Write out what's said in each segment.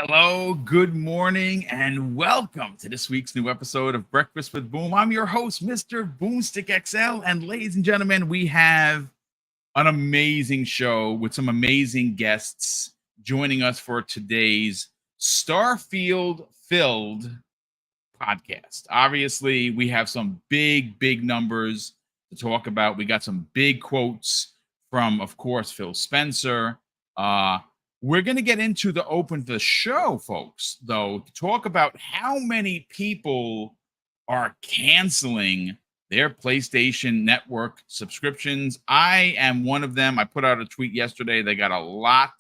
Hello, good morning, and welcome to this week's new episode of Breakfast with Boom. I'm your host, Mr. BoomStick XL, and ladies and gentlemen, we have an amazing show with some amazing guests joining us for today's Starfield filled podcast. Obviously, we have some big numbers to talk about. We got some big quotes from, of course, Phil Spencer. We're going to get into the show, folks, though, to talk about how many people are canceling their PlayStation Network subscriptions. I am one of them. I put out a tweet yesterday. They got a lot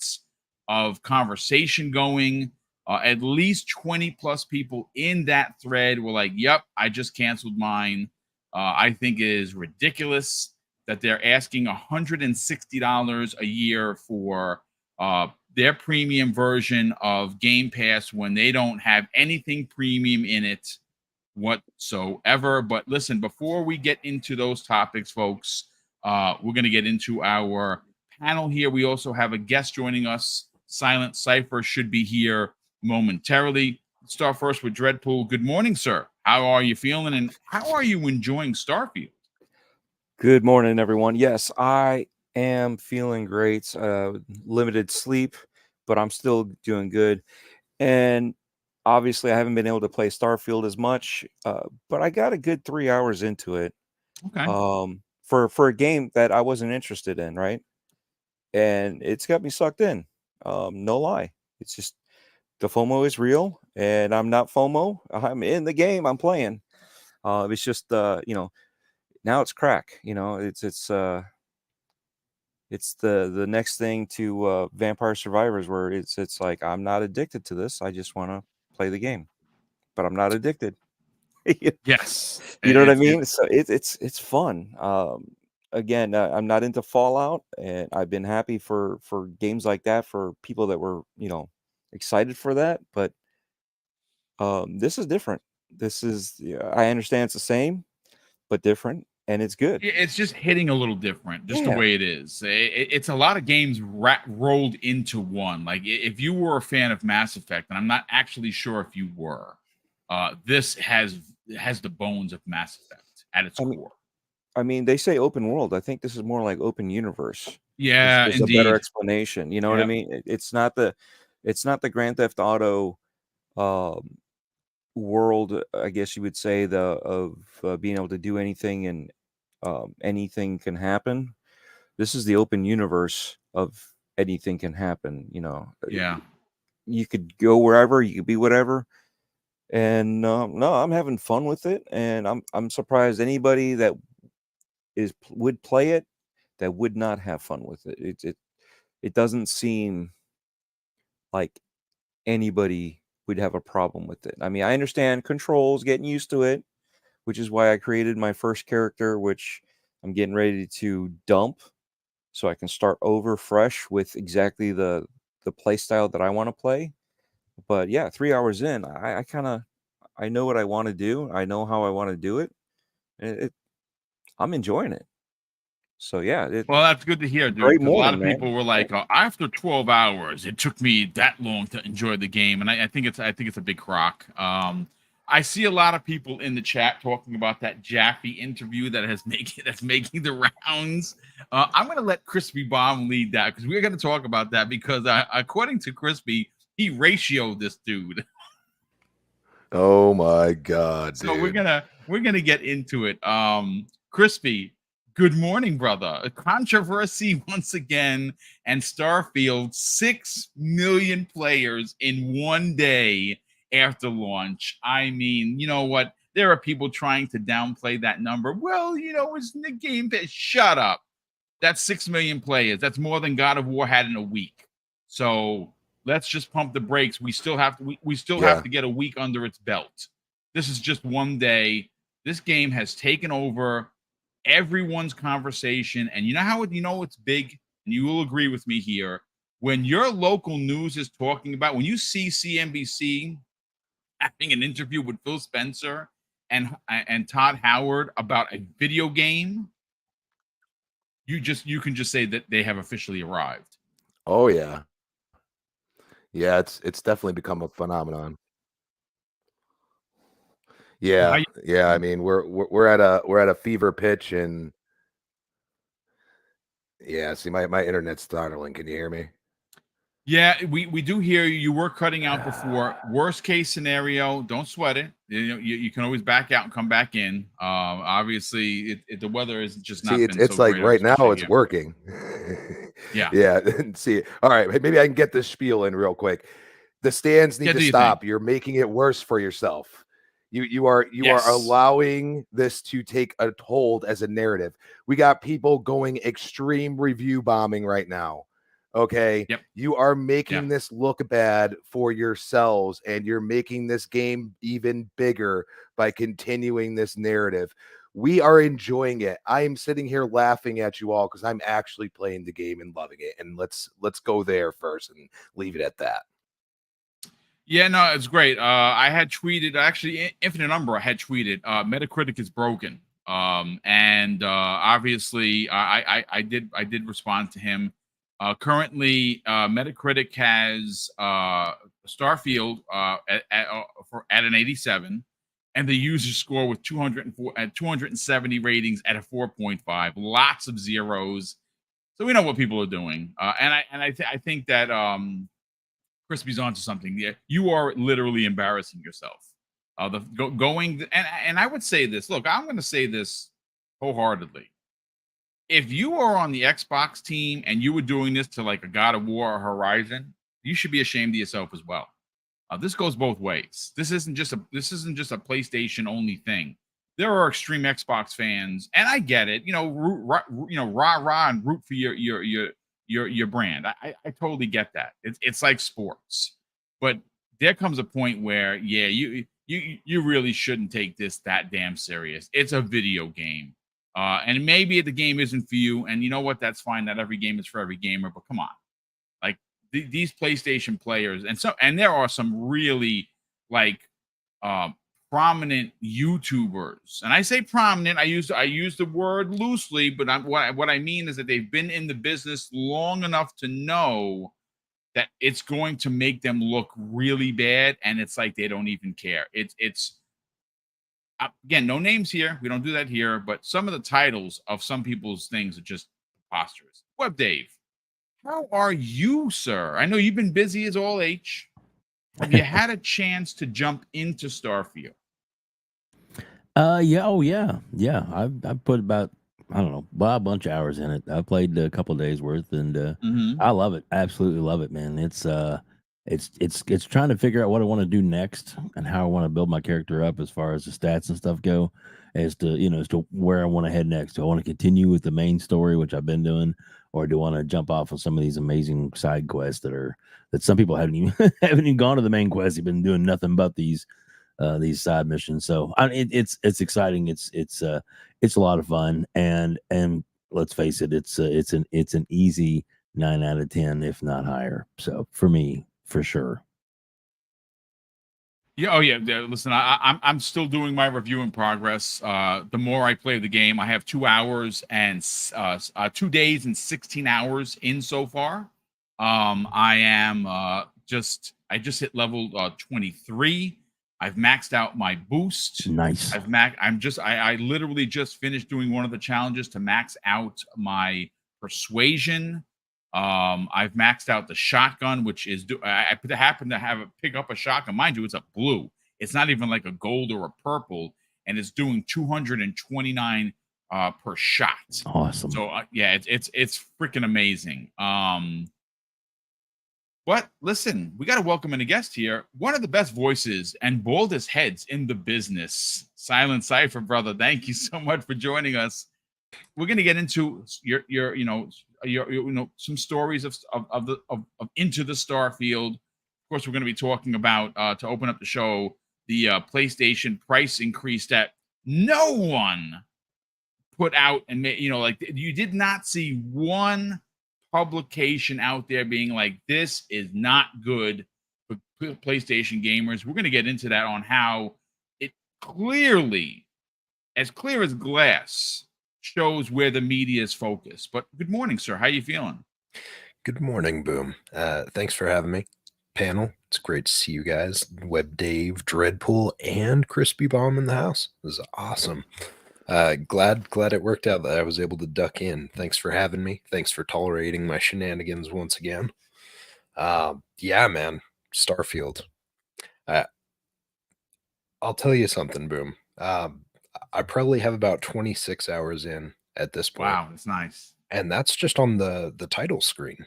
of conversation going. At least 20 plus people in that thread were like, yep, I just canceled mine. I think it is ridiculous that they're asking $160 a year for their premium version of Game Pass when they don't have anything premium in it whatsoever. But listen, before we get into those topics, folks, we're going to get into our panel here. We also have a guest joining us. Silent Cypher should be here momentarily. Let's start first with Dreadpool. Good morning, sir. How are you feeling, and how are you enjoying Starfield? Good morning, everyone. Yes, I am feeling great. Limited sleep, but I'm still doing good. And obviously, I haven't been able to play Starfield as much, but I got a good 3 hours into it. Okay. For a game that I wasn't interested in, right? And it's got me sucked in. No lie. It's just the FOMO is real, and I'm not FOMO. I'm in the game. I'm playing. It's just now it's crack. It's the next thing to Vampire Survivors, where it's like I'm not addicted to this. I just want to play the game, but I'm not addicted. Yes, You know what I mean? So it's fun. Again, I'm not into Fallout, and I've been happy for games like that for people that were excited for that. But this is different. I understand it's the same, but different, and it's good. It's just hitting a little different, just the Yeah. way it is. It's a lot of games rolled into one. Like if you were a fan of Mass Effect, and I'm not actually sure if you were, this has the bones of Mass Effect at its core. I mean, they say open world. I think this is more like open universe. Yeah, Is a better indeed. explanation. You know what I mean? It's not the Grand Theft Auto world, I guess you would say, of being able to do anything and anything can happen. This is the open universe of anything can happen. Yeah. You could go wherever, you could be whatever. And no, I'm having fun with it, and I'm surprised anybody that would play it that would not have fun with it. It doesn't seem like anybody would have a problem with it. I mean, I understand controls, getting used to it, which is why I created my first character, which I'm getting ready to dump so I can start over fresh with exactly the play style that I want to play. But yeah, 3 hours in, I know what I want to do. I know how I want to do it. I'm enjoying it. So yeah, Well, that's good to hear, dude. great Because a lot morning, of man. people were like, after 12 hours, it took me that long to enjoy the game, and I think it's a big crock. I see a lot of people in the chat talking about that Jaffe interview that's making the rounds. I'm going to let Crispy Bomb lead that because we're going to talk about that because according to Crispy, he ratioed this dude. Oh my God, So dude. we're gonna get into it. Crispy, good morning, brother. A controversy once again, and Starfield 6 million players in one day after launch. I mean, you know what? There are people trying to downplay that number. Well, it's in the game. Shut up. That's 6 million players. That's more than God of War had in a week. So let's just pump the brakes. We still have to. We still have to get a week under its belt. This is just one day. This game has taken over everyone's conversation, and you know how it's big, and you will agree with me here. When your local news is talking about, when you see CNBC having an interview with Phil Spencer and Todd Howard about a video game, you can just say that they have officially arrived. Oh yeah. Yeah, it's definitely become a phenomenon. So how Yeah, you yeah. I mean, we're at a fever pitch, and yeah. See, my internet's startling. Can you hear me? Yeah, we do hear you. You were cutting out before. Worst case scenario, don't sweat it. You can always back out and come back in. Obviously, the weather has just See, not it's been it's so like great, right now especially it's here. working. Yeah, Yeah. See, all right, maybe I can get this spiel in real quick. The stands need yeah. to Do you think? stop. You're making it worse for yourself. You are Yes. allowing this to take a hold as a narrative. We got people going extreme review bombing right now. Okay. Yep. You are Yeah. making this look bad for yourselves, and you're making this game even bigger by continuing this narrative. We are enjoying it. I am sitting here laughing at you all because I'm actually playing the game and loving it. And let's go there first and leave it at that. Yeah, no, it's great. I had tweeted actually Infinite Number. I had tweeted Metacritic is broken. And obviously I did respond to him. Currently, Metacritic has Starfield at an 87, and the user score with 204 at 270 ratings at a 4.5. Lots of zeros, so we know what people are doing. I think that Crispy's onto something. Yeah, you are literally embarrassing yourself. Going and I would say this. Look, I'm going to say this wholeheartedly. If you are on the Xbox team and you were doing this to like a God of War or Horizon, you should be ashamed of yourself as well. This goes both ways. This isn't just a PlayStation only thing. There are extreme Xbox fans, and I get it. Rah rah and root for your brand. I totally get that. It's like sports, but there comes a point where yeah, you really shouldn't take this that damn serious. It's a video game, and maybe the game isn't for you. And you know what? That's fine. Not every game is for every gamer, but come on, like these PlayStation players, and there are some really like um, prominent YouTubers, and I say prominent. I use the word loosely, but what I mean is that they've been in the business long enough to know that it's going to make them look really bad, and it's like they don't even care. It's again, no names here. We don't do that here, but some of the titles of some people's things are just preposterous. Web Dave, how are you, sir? I know you've been busy as all H. Have you had a chance to jump into Starfield? Yeah, oh yeah. I've put about I don't know, well, a bunch of hours in it. I played a couple days worth, and Mm-hmm. I love it. Absolutely love it, man. It's trying to figure out what I want to do next and how I want to build my character up as far as the stats and stuff go, as to where I want to head next. Do I want to continue with the main story, which I've been doing, or do I want to jump off on some of these amazing side quests that some people haven't even haven't even gone to the main quest? They've been doing nothing but these side missions. So it's exciting. It's a lot of fun, and let's face it, it's an easy 9 out of 10, if not higher. So for me, for sure. Yeah. Oh, yeah. Listen, I'm still doing my review in progress. The more I play the game, I have 2 hours and 2 days and 16 hours in so far. I am I just hit level 23. I've maxed out my boost. Nice. I literally just finished doing one of the challenges to max out my persuasion. I've maxed out the shotgun, which is I happen to have pick up a shotgun. Mind you, it's a blue. It's not even like a gold or a purple, and it's doing 229 per shot. Awesome. So yeah, it's freaking amazing. But listen, we got to welcome in a guest here. One of the best voices and boldest heads in the business, Silent Cypher, brother. Thank you so much for joining us. We're going to get into your some stories of Into the Starfield. Of course, we're going to be talking about to open up the show the PlayStation price increase that no one put out, and like you did not see one publication out there being like, this is not good for PlayStation gamers. We're going to get into that on how it clearly, as clear as glass, shows where the media is focused. But good morning, sir. How you feeling? Good morning, Boom. Thanks for having me. panel. It's great to see you guys. Web Dave, Dreadpool, and Crispy Bomb in the house. This is awesome. Glad it worked out that I was able to duck in. Thanks for having me. Thanks for tolerating my shenanigans once again. Yeah, man. Starfield. I'll tell you something, Boom. I probably have about 26 hours in at this point. Wow, that's nice. And that's just on the title screen.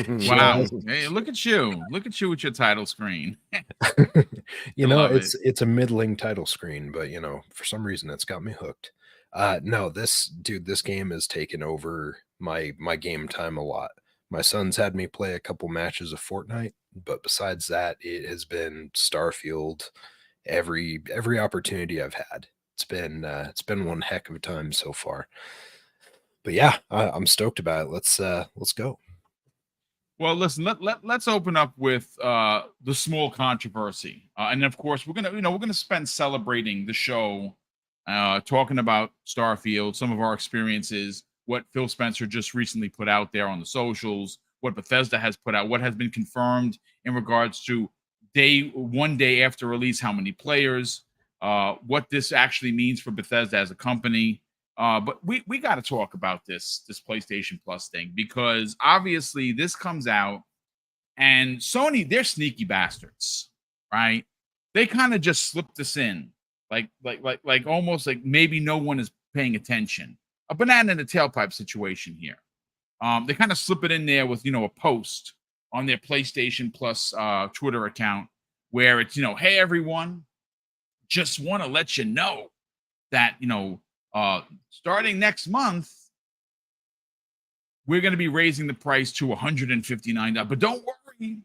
Wow. Hey, look at you. Look at you with your title screen. You know, love it's a middling title screen, but you know, for some reason it's got me hooked. No, this game has taken over my game time a lot. My son's had me play a couple matches of Fortnite, but besides that, it has been Starfield every opportunity I've had. It's been one heck of a time so far. But yeah, I'm stoked about it. Let's go. Well, listen, let's open up with the small controversy. And of course, we're gonna spend celebrating the show, talking about Starfield, some of our experiences, what Phil Spencer just recently put out there on the socials, what Bethesda has put out, what has been confirmed in regards to one day after release, how many players, what this actually means for Bethesda as a company. But we got to talk about this PlayStation Plus thing, because obviously this comes out and Sony, they're sneaky bastards, right? They kind of just slipped this in, like almost like maybe no one is paying attention. A banana in the tailpipe situation here. They kind of slip it in there with a post on their PlayStation Plus Twitter account where it's hey everyone, just want to let you know that starting next month, we're going to be raising the price to $159. But don't worry,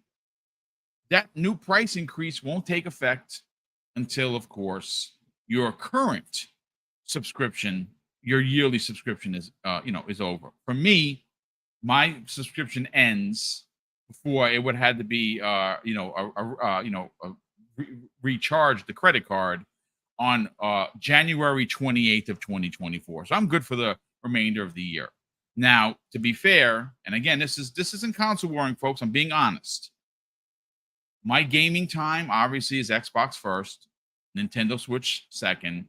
that new price increase won't take effect until, of course, your current subscription, your yearly subscription is over. For me, my subscription ends before it would have to be, recharge the credit card on January 28th of 2024. So I'm good for the remainder of the year. Now, to be fair, and again, this isn't console warring, folks. I'm being honest. My gaming time obviously is Xbox first, Nintendo Switch second,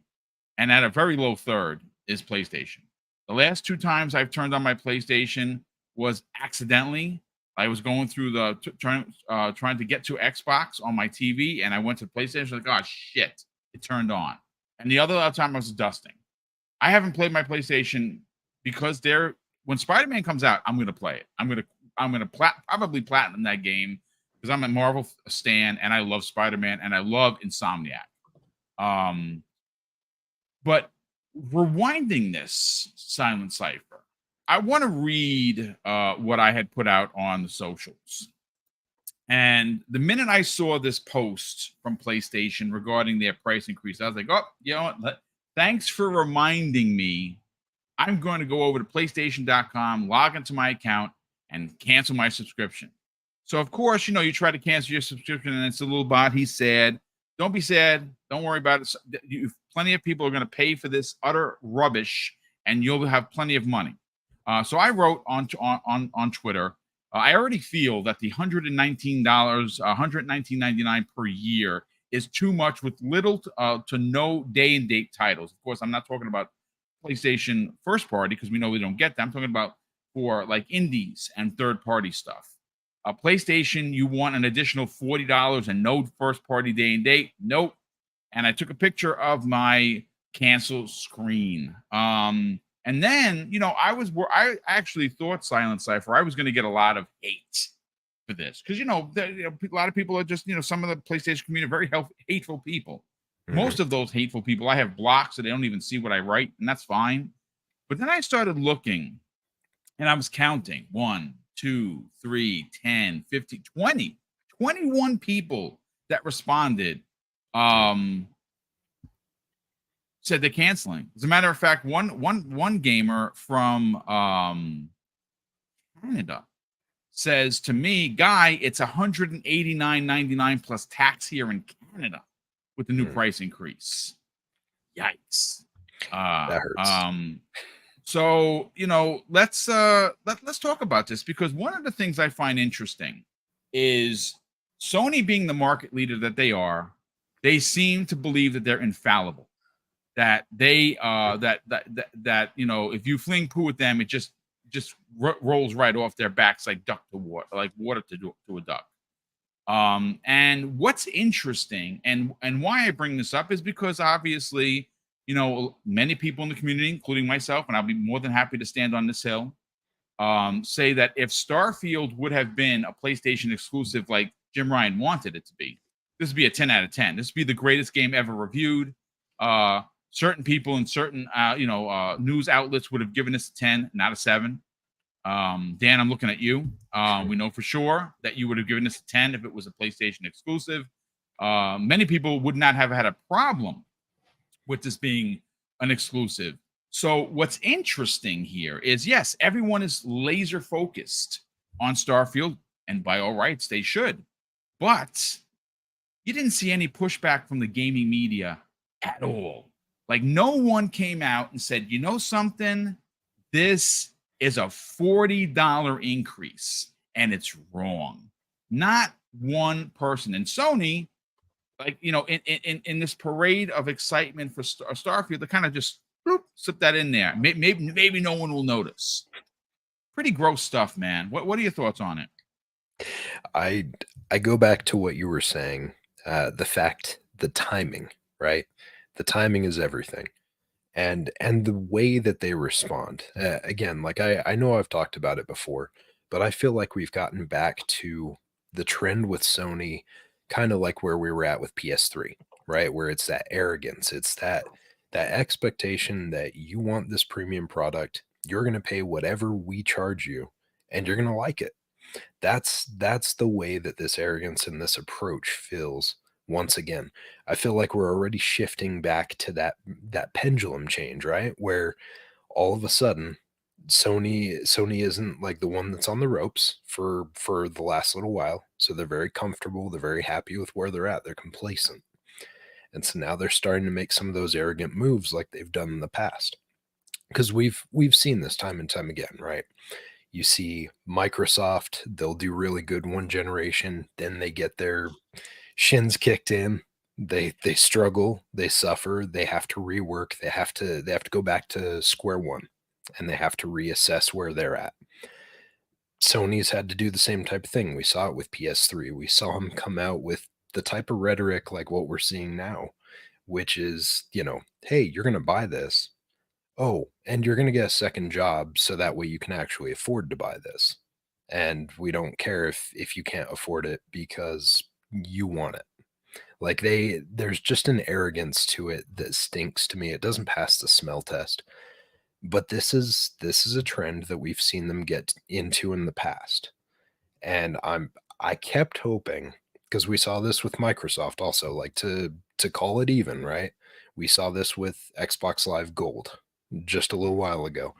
and at a very low third is PlayStation. The last two times I've turned on my PlayStation was accidentally. I was going through trying to get to Xbox on my TV, and I went to PlayStation. Like, oh shit, it turned on. And the other time I was dusting. I haven't played my PlayStation because when Spider-Man comes out, I'm gonna play it. I'm gonna probably platinum that game because I'm a Marvel stan and I love Spider-Man and I love Insomniac. But rewinding this Silent Cypher, I want to read what I had put out on the socials. And the minute I saw this post from PlayStation regarding their price increase, I was like, oh, you know what? Thanks for reminding me. I'm going to go over to PlayStation.com, log into my account, and cancel my subscription. So, of course, you try to cancel your subscription, and it's a little bot. He's sad. Don't be sad. Don't worry about it. Plenty of people are going to pay for this utter rubbish, and you'll have plenty of money. So I wrote on Twitter, I already feel that the $119, $119.99 per year is too much with little to no day and date titles. Of course, I'm not talking about PlayStation first party because we know we don't get that. I'm talking about for like indies and third party stuff. PlayStation, you want an additional $40 and no first party day and date? Nope. And I took a picture of my cancel screen. And then, I actually thought Silent Cypher, I was going to get a lot of hate for this because, a lot of people are just, some of the PlayStation community are very hateful people. Mm-hmm. Most of those hateful people I have blocked so they don't even see what I write, and that's fine. But then I started looking and I was counting 1, 2, 3, 10, 15, 20, 21 people that responded. Said they're canceling. As a matter of fact, one gamer from Canada says to me, "Guy, it's $189.99 plus tax here in Canada with the new price increase." Yikes! That hurts. So let's talk about this because one of the things I find interesting is Sony, being the market leader that they are, they seem to believe that they're infallible. That they that you know, if you fling poo at them, it just rolls right off their backs like duck to water, like water to a duck. And what's interesting and why I bring this up is because obviously, you know, many people in the community, including myself, and I'll be more than happy to stand on this hill, say that if Starfield would have been a PlayStation exclusive like Jim Ryan wanted it to be, this would be a 10 out of 10. This would be the greatest game ever reviewed. Certain people in certain news outlets would have given this a 10, not a 7. Dan, I'm looking at you. We know for sure that you would have given this a 10 if it was a PlayStation exclusive. Many people would not have had a problem with this being an exclusive. So what's interesting here is, yes, everyone is laser focused on Starfield, and by all rights, they should. But you didn't see any pushback from the gaming media at all. Like, no one came out and said, you know something, this is a $40 increase and it's wrong. Not one person. And Sony, like, you know, in this parade of excitement for Starfield, they kind of just slip that in there. Maybe no one will notice. Pretty gross stuff, man. What are your thoughts on it? I go back to what you were saying. The timing, right? The timing is everything. And the way that they respond. Again, like I know I've talked about it before, but I feel like we've gotten back to the trend with Sony, kind of like where we were at with PS3, right? Where it's that arrogance, it's that expectation that you want this premium product, you're going to pay whatever we charge you, and you're going to like it. That's the way that this arrogance and this approach feels. Once again, I feel like we're already shifting back to that pendulum change, right? Where all of a sudden Sony isn't like the one that's on the ropes for the last little while. So they're very comfortable, they're very happy with where they're at, they're complacent. And so now they're starting to make some of those arrogant moves like they've done in the past. Because we've seen this time and time again, right? You see Microsoft, they'll do really good one generation, then they get their shins kicked in, they struggle, they suffer, they have to rework, they have to go back to square one, and they have to reassess where they're at. Sony's had to do the same type of thing. We saw it with PS3. We saw them come out with the type of rhetoric like what we're seeing now, which is, you know, hey, you're going to buy this. Oh, and you're going to get a second job so that way you can actually afford to buy this. And we don't care if you can't afford it because you want it. Like there's just an arrogance to it that stinks to me. It doesn't pass the smell test. But this is a trend that we've seen them get into in the past. And I kept hoping, because we saw this with Microsoft also, like to call it even, right? We saw this with Xbox Live Gold just a little while ago.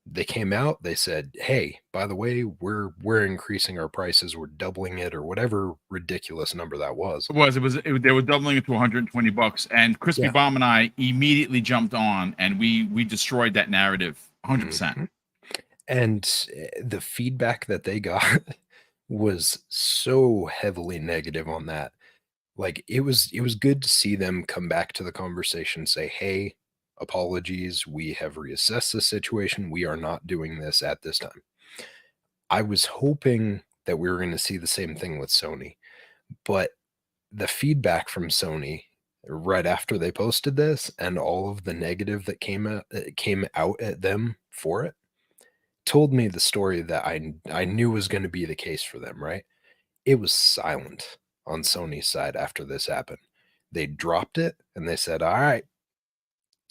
They came out, they said, hey, by the way, we're increasing our prices, we're doubling it, or whatever ridiculous number that was. They were doubling it to $120, and Crispy Bomb and I immediately jumped on, and we destroyed that narrative 100%. Mm-hmm. And the feedback that they got was so heavily negative on that. Like it was good to see them come back to the conversation, say, hey, apologies, we have reassessed the situation, we are not doing this at this time. I was hoping that we were going to see the same thing with Sony, but the feedback from Sony right after they posted this and all of the negative that came out at them for it told me the story that I knew was going to be the case for them, right? It was silent on Sony's side after this happened. They dropped it and they said, all right,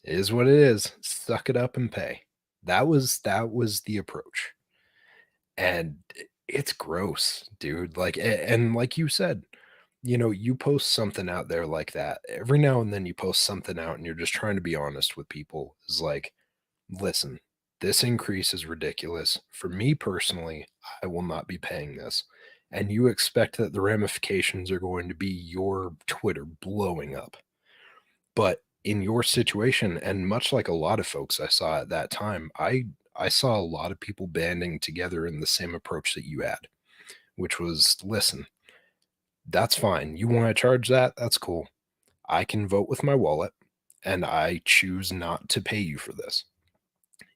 it is what it is. Suck it up and pay. That was the approach. And it's gross, dude. Like, and like you said, you know, you post something out there like that. Every now and then you post something out and you're just trying to be honest with people. Is like, listen, this increase is ridiculous. For me personally, I will not be paying this. And you expect that the ramifications are going to be your Twitter blowing up. But in your situation, and much like a lot of folks I saw at that time, I saw a lot of people banding together in the same approach that you had, which was, listen, that's fine. You want to charge that? That's cool. I can vote with my wallet, and I choose not to pay you for this.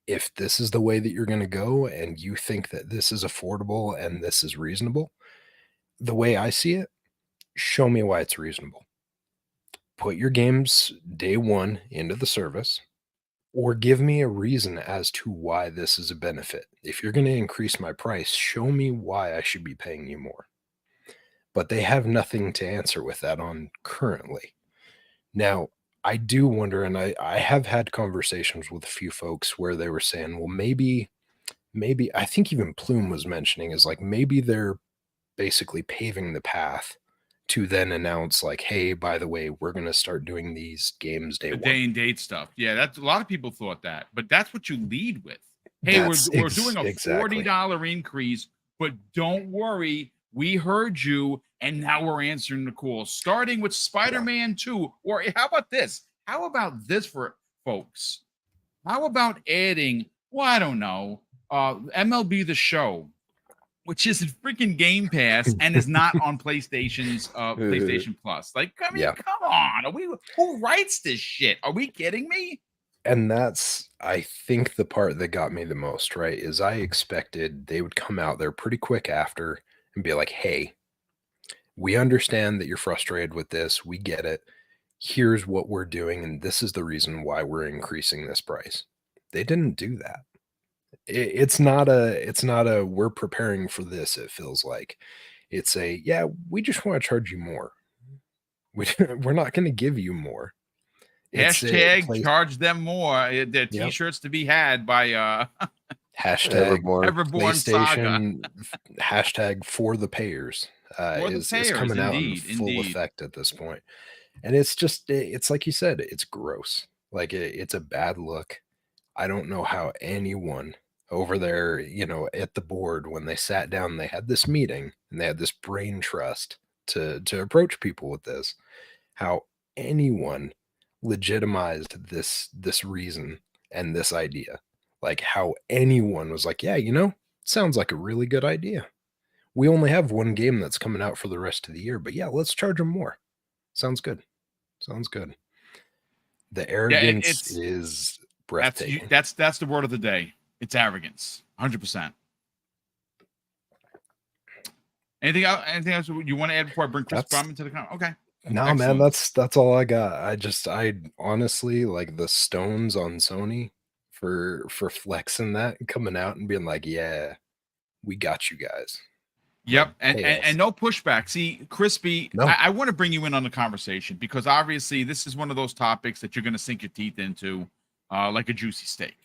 If this is the way that you're going to go and you think that this is affordable and this is reasonable, the way I see it, show me why it's reasonable. Put your games day one into the service, or give me a reason as to why this is a benefit. If you're going to increase my price, show me why I should be paying you more. But they have nothing to answer with that on currently. Now, I do wonder, and I have had conversations with a few folks where they were saying, well, maybe, I think even Plume was mentioning is like, maybe they're basically paving the path to then announce like, hey, by the way, we're going to start doing these games day The one. day and date stuff. Yeah, that's a lot of people thought that, but that's what you lead with. Hey, we're doing a $40 increase, but don't worry, we heard you, and now we're answering the call. Starting with Spider-Man 2, or how about this? How about this for folks? How about adding, well, I don't know, MLB The Show, which is freaking Game Pass and is not on PlayStation's PlayStation Plus. Like, I mean, come on. Who writes this shit? Are we kidding me? And that's, I think, the part that got me the most, right? Is I expected they would come out there pretty quick after and be like, hey, we understand that you're frustrated with this. We get it. Here's what we're doing, and this is the reason why we're increasing this price. They didn't do that. It's not a we're preparing for this, it feels like. It's a, yeah, we just want to charge you more. We're not going to give you more. Hashtag charge them more. There are t-shirts to be had by hashtag Everborn Saga. Hashtag for the payers is coming out in full effect at this point. And it's just, it's like you said, it's gross. Like it's a bad look. I don't know how anyone over there, at the board, when they sat down, they had this meeting and they had this brain trust to approach people with this, how anyone legitimized this reason and this idea. Like how anyone was like, yeah, sounds like a really good idea. We only have one game that's coming out for the rest of the year, but yeah, let's charge them more. Sounds good. The arrogance is breathtaking. That's the word of the day. It's arrogance. 100%. Anything else you want to add before I bring Chris Bum into the comment? Okay. No, excellent. Man, that's all I got. I honestly like the stones on Sony for flexing that and coming out and being like, yeah, we got you guys. Yep. And no pushback. See, Crispy, no. I want to bring you in on the conversation because obviously this is one of those topics that you're going to sink your teeth into like a juicy steak.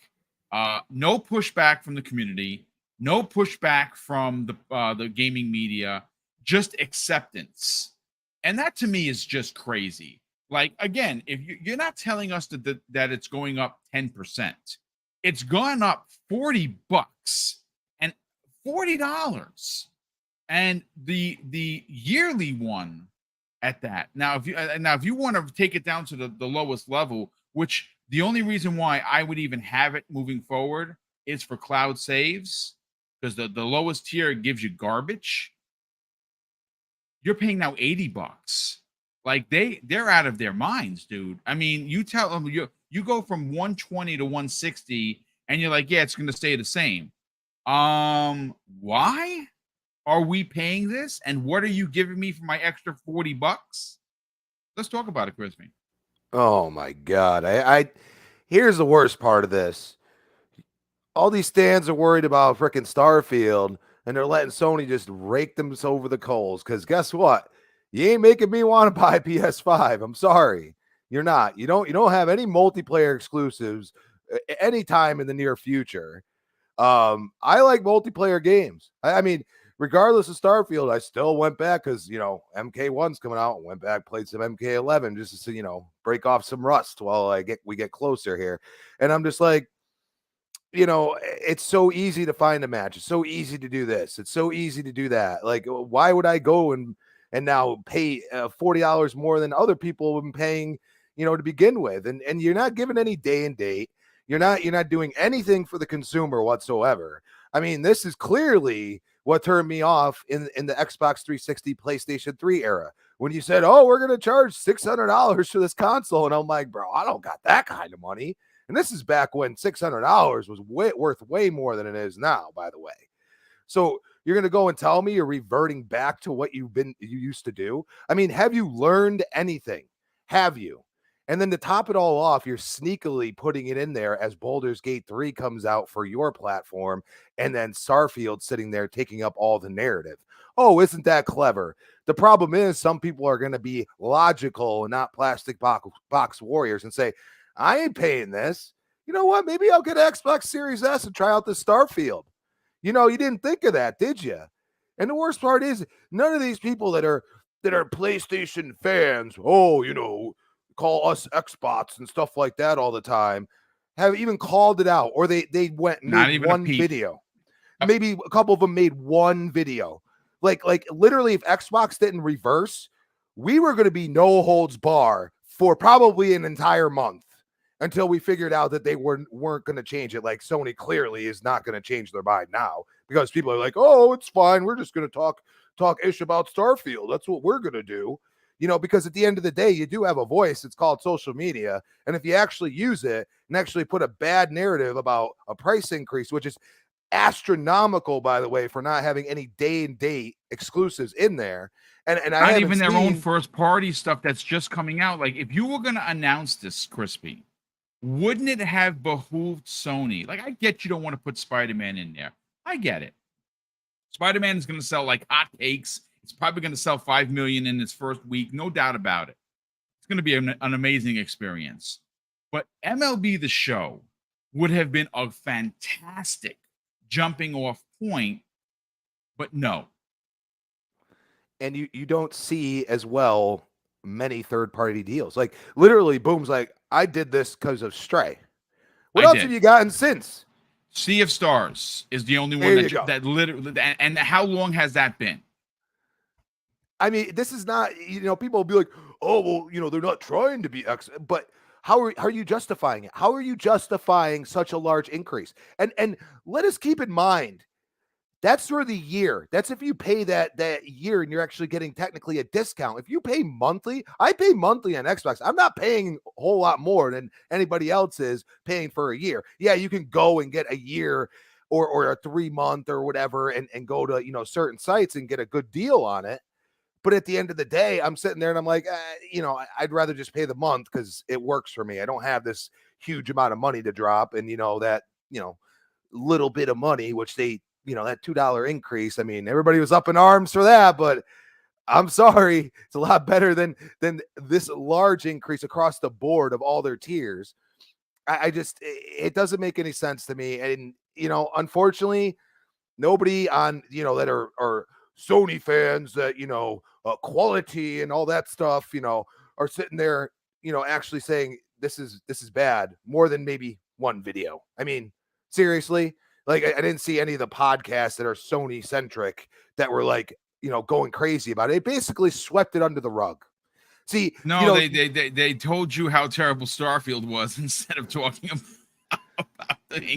No pushback from the community, no pushback from the gaming media, just acceptance. And that to me is just crazy. Like, again, if you're not telling us that it's going up 10%, it's gone up $40 and $40. And the yearly one at that. Now, if you want to take it down to the lowest level, which the only reason why I would even have it moving forward is for cloud saves, because the lowest tier gives you garbage. You're paying now $80. Like they're out of their minds, dude. I mean, you tell them you go from 120 to 160, and you're like, yeah, it's going to stay the same. Why are we paying this? And what are you giving me for my extra $40? Let's talk about it, Crispy. Oh my God. I here's the worst part of this. All these stands are worried about freaking Starfield, and they're letting Sony just rake them over the coals. Because guess what? You ain't making me want to buy PS5. I'm sorry. You're not. You don't have any multiplayer exclusives anytime in the near future. I like multiplayer games. I mean, regardless of Starfield, I still went back because, MK1's coming out and went back, played some MK11 just to, break off some rust while we get closer here. And I'm just like, it's so easy to find a match. It's so easy to do this. It's so easy to do that. Like, why would I go and now pay $40 more than other people have been paying, to begin with? And you're not giving any day and date. You're not doing anything for the consumer whatsoever. I mean, this is clearly what turned me off in the Xbox 360, PlayStation 3 era. When you said, oh, we're going to charge $600 for this console. And I'm like, bro, I don't got that kind of money. And this is back when $600 was worth way more than it is now, by the way. So you're going to go and tell me you're reverting back to what you used to do? I mean, have you learned anything? Have you? And then to top it all off, you're sneakily putting it in there as Baldur's Gate 3 comes out for your platform, and then Starfield sitting there taking up all the narrative. Oh, isn't that clever? The problem is some people are going to be logical and not plastic box warriors and say, I ain't paying this. You know what? Maybe I'll get an Xbox Series S and try out the Starfield. You know, you didn't think of that, did you? And the worst part is none of these people that are PlayStation fans, oh, you know, call us Xbots and stuff like that all the time, have even called it out, or they went and made one video. Maybe a couple of them made one video. Like literally, if Xbox didn't reverse, we were going to be no holds bar for probably an entire month until we figured out that they weren't going to change it. Like Sony clearly is not going to change their mind now because people are like, oh, it's fine. We're just going to talk ish about Starfield. That's what we're going to do. You know, because at the end of the day, you do have a voice. It's called social media. And if you actually use it and actually put a bad narrative about a price increase, which is astronomical, by the way, for not having any day and date exclusives in there. And not even their own first party stuff that's just coming out. Like if you were going to announce this, Crispy, wouldn't it have behooved Sony? Like I get you don't want to put Spider-Man in there. I get it. Spider-Man is going to sell like hotcakes. It's probably going to sell 5 million in its first week. No doubt about it. It's going to be an amazing experience. But MLB The Show would have been a fantastic jumping off point, but no. And you don't see as well many third-party deals. Like literally, Boom's like, I did this because of Stray. What else have you gotten since? Sea of Stars is the only one that literally, and how long has that been? I mean, this is not, you know, people will be like, oh, well, you know, they're not trying to be X, but how are you justifying it? How are you justifying such a large increase? And let us keep in mind, that's for the year. That's if you pay that year and you're actually getting technically a discount. If you pay monthly, I pay monthly on Xbox. I'm not paying a whole lot more than anybody else is paying for a year. Yeah, you can go and get a year or a 3-month or whatever and go to, you know, certain sites and get a good deal on it. But at the end of the day, I'm sitting there and I'm like, you know, I'd rather just pay the month because it works for me. I don't have this huge amount of money to drop. And, you know, that, you know, little bit of money, which they, you know, that $2 increase. I mean, everybody was up in arms for that, but I'm sorry. It's a lot better than this large increase across the board of all their tiers. I just, it doesn't make any sense to me. And, you know, unfortunately, nobody on, you know, that are Sony fans that, you know, quality and all that stuff, you know, are sitting there, you know, actually saying this is bad more than maybe one video. I mean, seriously, like I didn't see any of the podcasts that are Sony centric that were like, you know, going crazy about it. They basically swept it under the rug. See, no, you know, they told you how terrible Starfield was instead of talking about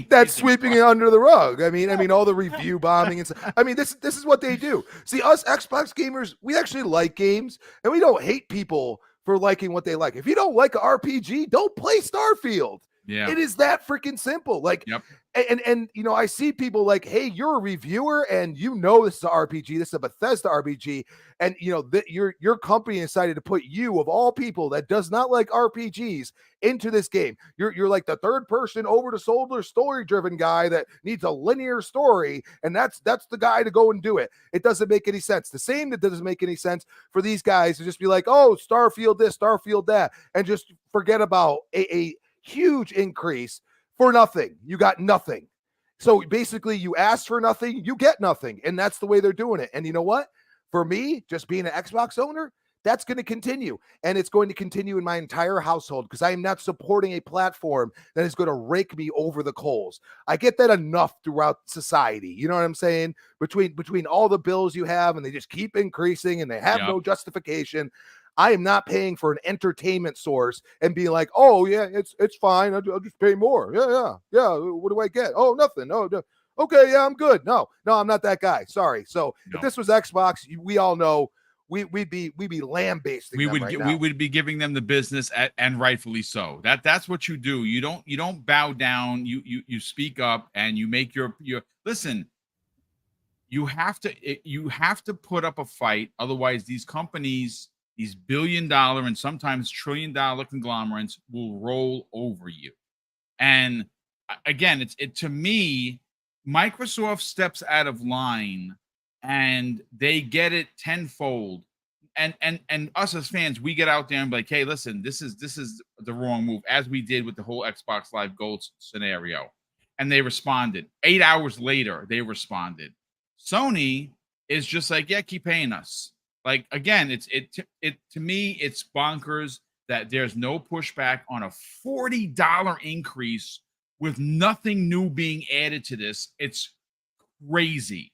that's sweeping it under the rug. I mean, all the review bombing and stuff. I mean, this is what they do. See, us Xbox gamers, we actually like games, and we don't hate people for liking what they like. If you don't like an RPG, don't play Starfield. Yeah, it is that freaking simple. Like, yep. And you know, I see people like, hey, you're a reviewer and you know this is an RPG, this is a Bethesda RPG, and you know that your company decided to put you, of all people that does not like RPGs, into this game. You're like the third person over the shoulder story driven guy that needs a linear story, and that's the guy to go and do it. It doesn't make any sense. The same that doesn't make any sense for these guys to just be like, oh, Starfield this, Starfield that, and just forget about a huge increase for nothing. You got nothing. So basically you ask for nothing, you get nothing. And that's the way they're doing it. And you know what? For me, just being an Xbox owner, that's going to continue. And it's going to continue in my entire household because I am not supporting a platform that is going to rake me over the coals. I get that enough throughout society. You know what I'm saying? Between all the bills you have and they just keep increasing and they have no justification. I am not paying for an entertainment source and being like, oh yeah, it's fine. I'll just pay more. Yeah. What do I get? Oh, nothing. Oh, Okay, yeah, I'm good. No, I'm not that guy. Sorry. So No. if this was Xbox, we all know we'd be lambasting them right now. We would be giving them the business and rightfully so. That's what you do. You don't bow down. You speak up and you make your listen. You have to put up a fight. Otherwise, these companies, these $1 billion and sometimes $1 trillion conglomerates will roll over you. And again, to me, Microsoft steps out of line and they get it tenfold. And us as fans, we get out there and be like, hey, listen, this is the wrong move, as we did with the whole Xbox Live Gold scenario. And they responded. 8 hours later, they responded. Sony is just like, yeah, keep paying us. Like, again, to me, it's bonkers that there's no pushback on a $40 increase with nothing new being added to this. It's crazy.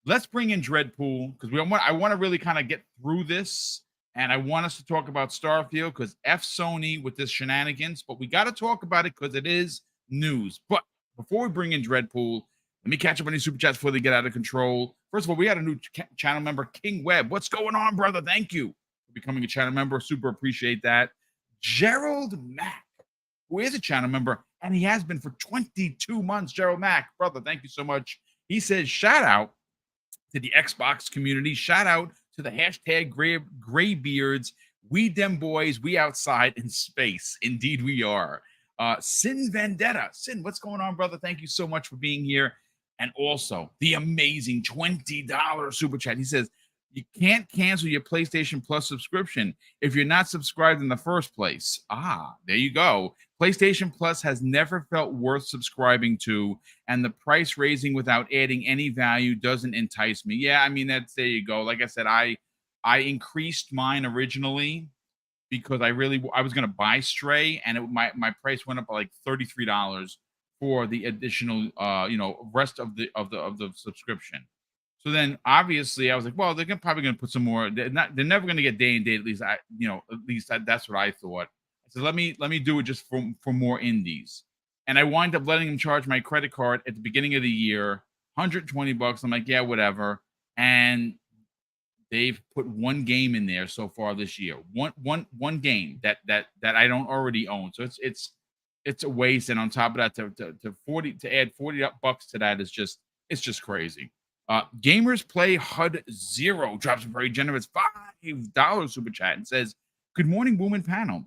Let's bring in Dreadpool because I want to really kind of get through this, and I want us to talk about Starfield because F Sony with this shenanigans, but we got to talk about it because it is news. But before we bring in Dreadpool, let me catch up on these super chats before they get out of control. First of all, we had a new channel member, King Webb. What's going on, brother? Thank you for becoming a channel member. Super appreciate that. Gerald Mack, who is a channel member, and he has been for 22 months. Gerald Mack, brother, thank you so much. He says, shout out to the Xbox community. Shout out to the hashtag Graybeards. We them boys, we outside in space. Indeed we are. Sin Vendetta. Sin, what's going on, brother? Thank you so much for being here. And also the amazing $20 super chat. He says, you can't cancel your PlayStation Plus subscription if you're not subscribed in the first place. Ah, there you go. PlayStation Plus has never felt worth subscribing to, and the price raising without adding any value doesn't entice me. Yeah, I mean, there you go. Like I said, I increased mine originally because I was going to buy Stray, and my price went up by like $33 for the additional rest of the subscription. So then obviously I was like, well, they're probably going to put some more. They're never going to get day and date. At least that's what I thought. So let me do it just for more indies. And I wind up letting them charge my credit card at the beginning of the year, $120. I'm like, yeah, whatever. And they've put one game in there so far this year. One game that I don't already own. So it's a waste. And on top of that, to add $40 to that is just crazy. Gamers Play HUD Zero drops a very generous $5 super chat and says, good morning, Boom and Panel.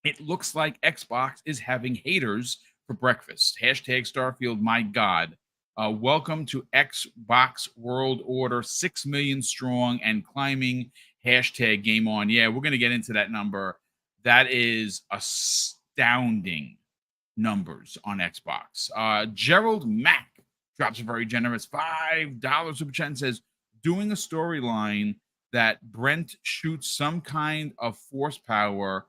It looks like Xbox is having haters for breakfast. Hashtag Starfield, my God. Welcome to Xbox World Order, 6 million strong and climbing. Hashtag game on. Yeah, we're going to get into that number. That is astounding numbers on Xbox. Gerald Mack drops a very generous $5 super chat and says, doing a storyline that Brent shoots some kind of force power,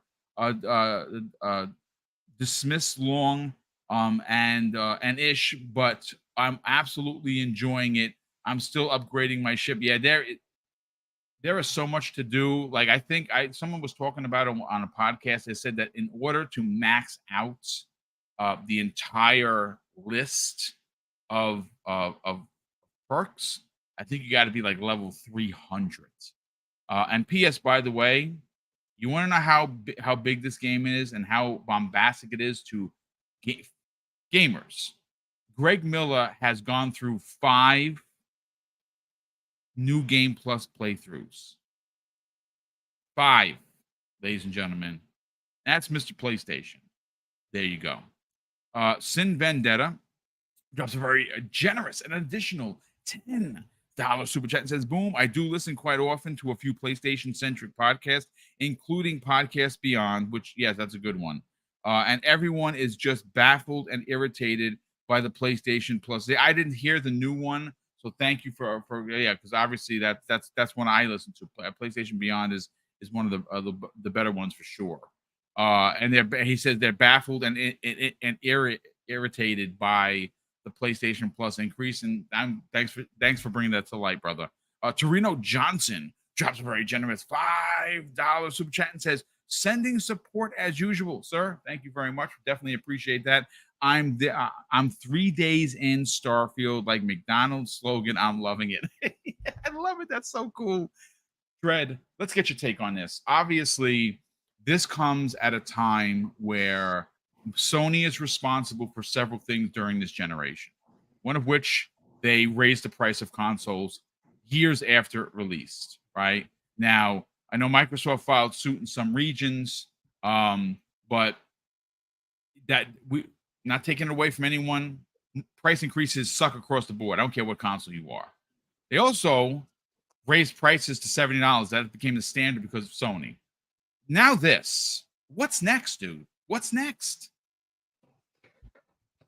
dismiss long and ish, but I'm absolutely enjoying it. I'm still upgrading my ship. Yeah, there is so much to do. Like, I think someone was talking about it on a podcast. They said that in order to max out the entire list of perks, I think you got to be like level 300. And PS, by the way, you want to know how big this game is and how bombastic it is to gamers. Greg Miller has gone through 5 new game plus playthroughs. 5, ladies and gentlemen. That's Mr. PlayStation. There you go. Sin Vendetta drops a very generous and additional $10 super chat and says, boom, I do listen quite often to a few PlayStation-centric podcasts, including Podcast Beyond, which, yes, that's a good one. And everyone is just baffled and irritated by the PlayStation Plus. I didn't hear the new one, so thank you for because obviously that's one I listen to. PlayStation Beyond is one of the better ones for sure. And he says they're baffled and irritated by the PlayStation Plus increase. And thanks for bringing that to light, brother. Torino Johnson drops a very generous $5 super chat and says, sending support as usual, sir. Thank you very much. Definitely appreciate that. I'm 3 days in Starfield, like McDonald's slogan. I'm loving it. I love it. That's so cool. Dread, let's get your take on this. Obviously, this comes at a time where Sony is responsible for several things during this generation. One of which, they raised the price of consoles years after it released, right? Now, I know Microsoft filed suit in some regions, but that we not taking it away from anyone. Price increases suck across the board. I don't care what console you are. They also raised prices to $70. That became the standard because of Sony. Now this. What's next, dude? What's next?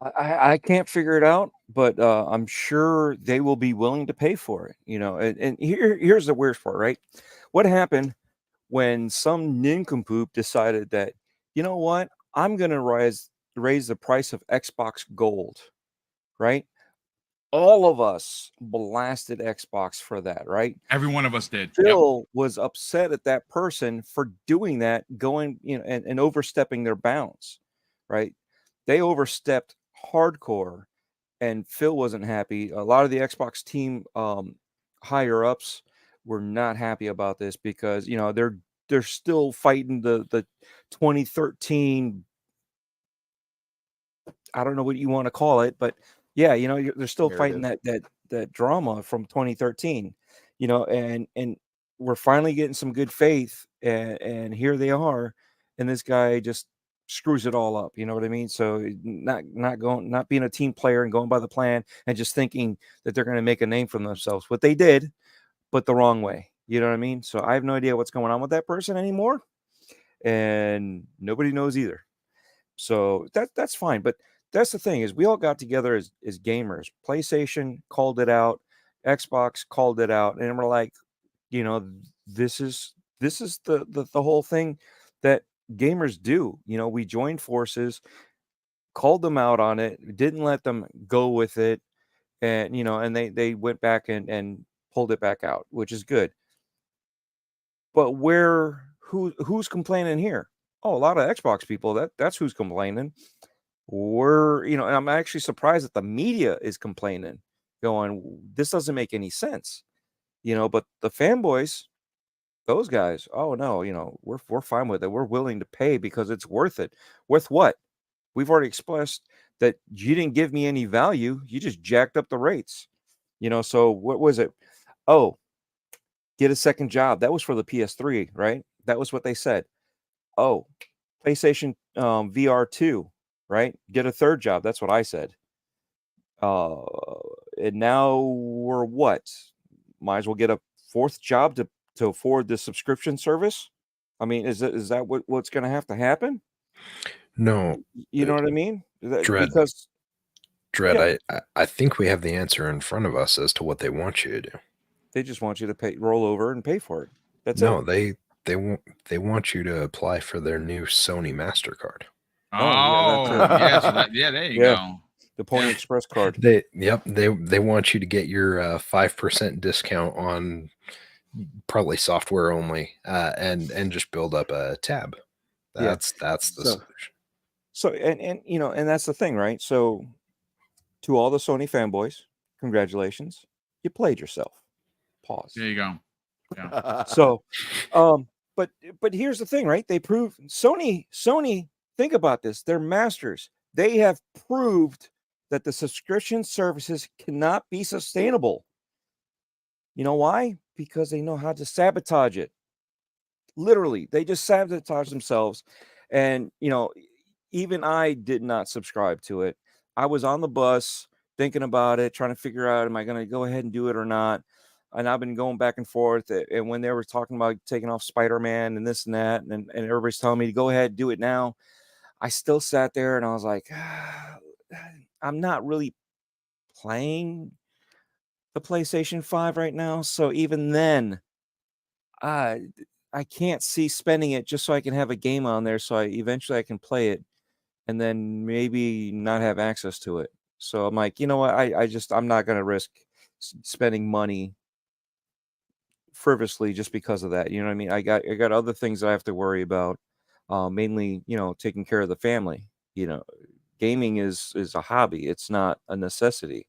I can't figure it out, but I'm sure they will be willing to pay for it. And here's the worst part, right? What happened when some nincompoop decided that, you know what, I'm gonna raise the price of Xbox Gold, right? All of us blasted Xbox for that, right? Every one of us did. Yep. Phil was upset at that person for doing that, going, and overstepping their bounds, right? They overstepped hardcore, and Phil wasn't happy. A lot of the Xbox team higher ups were not happy about this because they're still fighting the 2013. I don't know what you want to call it, but yeah, they're still fighting that drama from 2013, and we're finally getting some good faith, and here they are, and this guy just screws it all up. You know what I mean? So not being a team player and going by the plan and just thinking that they're going to make a name for themselves. What they did, but the wrong way. You know what I mean? So I have no idea what's going on with that person anymore, and nobody knows either. So that's fine, but that's the thing is we all got together as gamers. PlayStation called it out, Xbox called it out, and we're like, this is the whole thing that gamers do. We joined forces, called them out on it, didn't let them go with it, and and they went back and pulled it back out, which is good. But who's complaining here? Oh, a lot of Xbox people. That's who's complaining. And I'm actually surprised that the media is complaining, going, this doesn't make any sense. But the fanboys, those guys, oh no, we're fine with it. We're willing to pay because it's worth it. Worth what? We've already expressed that you didn't give me any value. You just jacked up the rates. So what was it? Oh, get a second job. That was for the PS3, right? That was what they said. Oh, PlayStation VR2, right? Get a third job. That's what I said. And now we're what? Might as well get a fourth job to afford the subscription service. I mean, is that what's going to have to happen? No, You know what I mean? Dread. Because Dread, yeah. I think we have the answer in front of us as to what they want you to do. They just want you to roll over and pay for it. That's no, it. They want you to apply for their new Sony MasterCard. Yeah, there you go. The Pony Express card. They want you to get your 5% discount on probably software only, and just build up a tab. That's the solution. So and that's the thing, right? So to all the Sony fanboys, congratulations, you played yourself. Pause. There you go. Yeah. So, but here's the thing, right? They proved Sony. Think about this. They're masters. They have proved that the subscription services cannot be sustainable. You know why? Because they know how to sabotage it. Literally, they just sabotage themselves. And, even I did not subscribe to it. I was on the bus thinking about it, trying to figure out, am I going to go ahead and do it or not? And I've been going back and forth. And when they were talking about taking off Spider-Man and this and that, and everybody's telling me to go ahead, do it now, I still sat there and I was like, I'm not really playing the PlayStation 5 right now. So even then, I can't see spending it just so I can have a game on there. So eventually I can play it and then maybe not have access to it. So I'm like, you know what? I'm not going to risk spending money frivolously just because of that. You know what I mean? I got other things that I have to worry about, mainly, taking care of the family. Gaming is a hobby. It's not a necessity.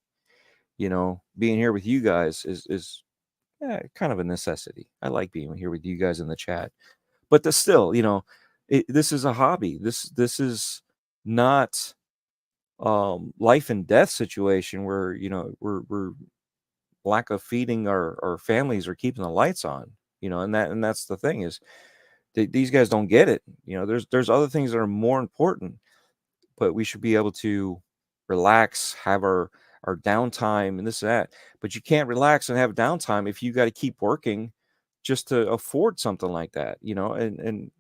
Being here with you guys is kind of a necessity. I like being here with you guys in the chat, but still, this is a hobby. This is not life and death situation where we're lack of feeding our families or keeping the lights on. And that's the thing is these guys don't get it. There's other things that are more important, but we should be able to relax, have our downtime and this and that. But you can't relax and have downtime if you got to keep working just to afford something like that. And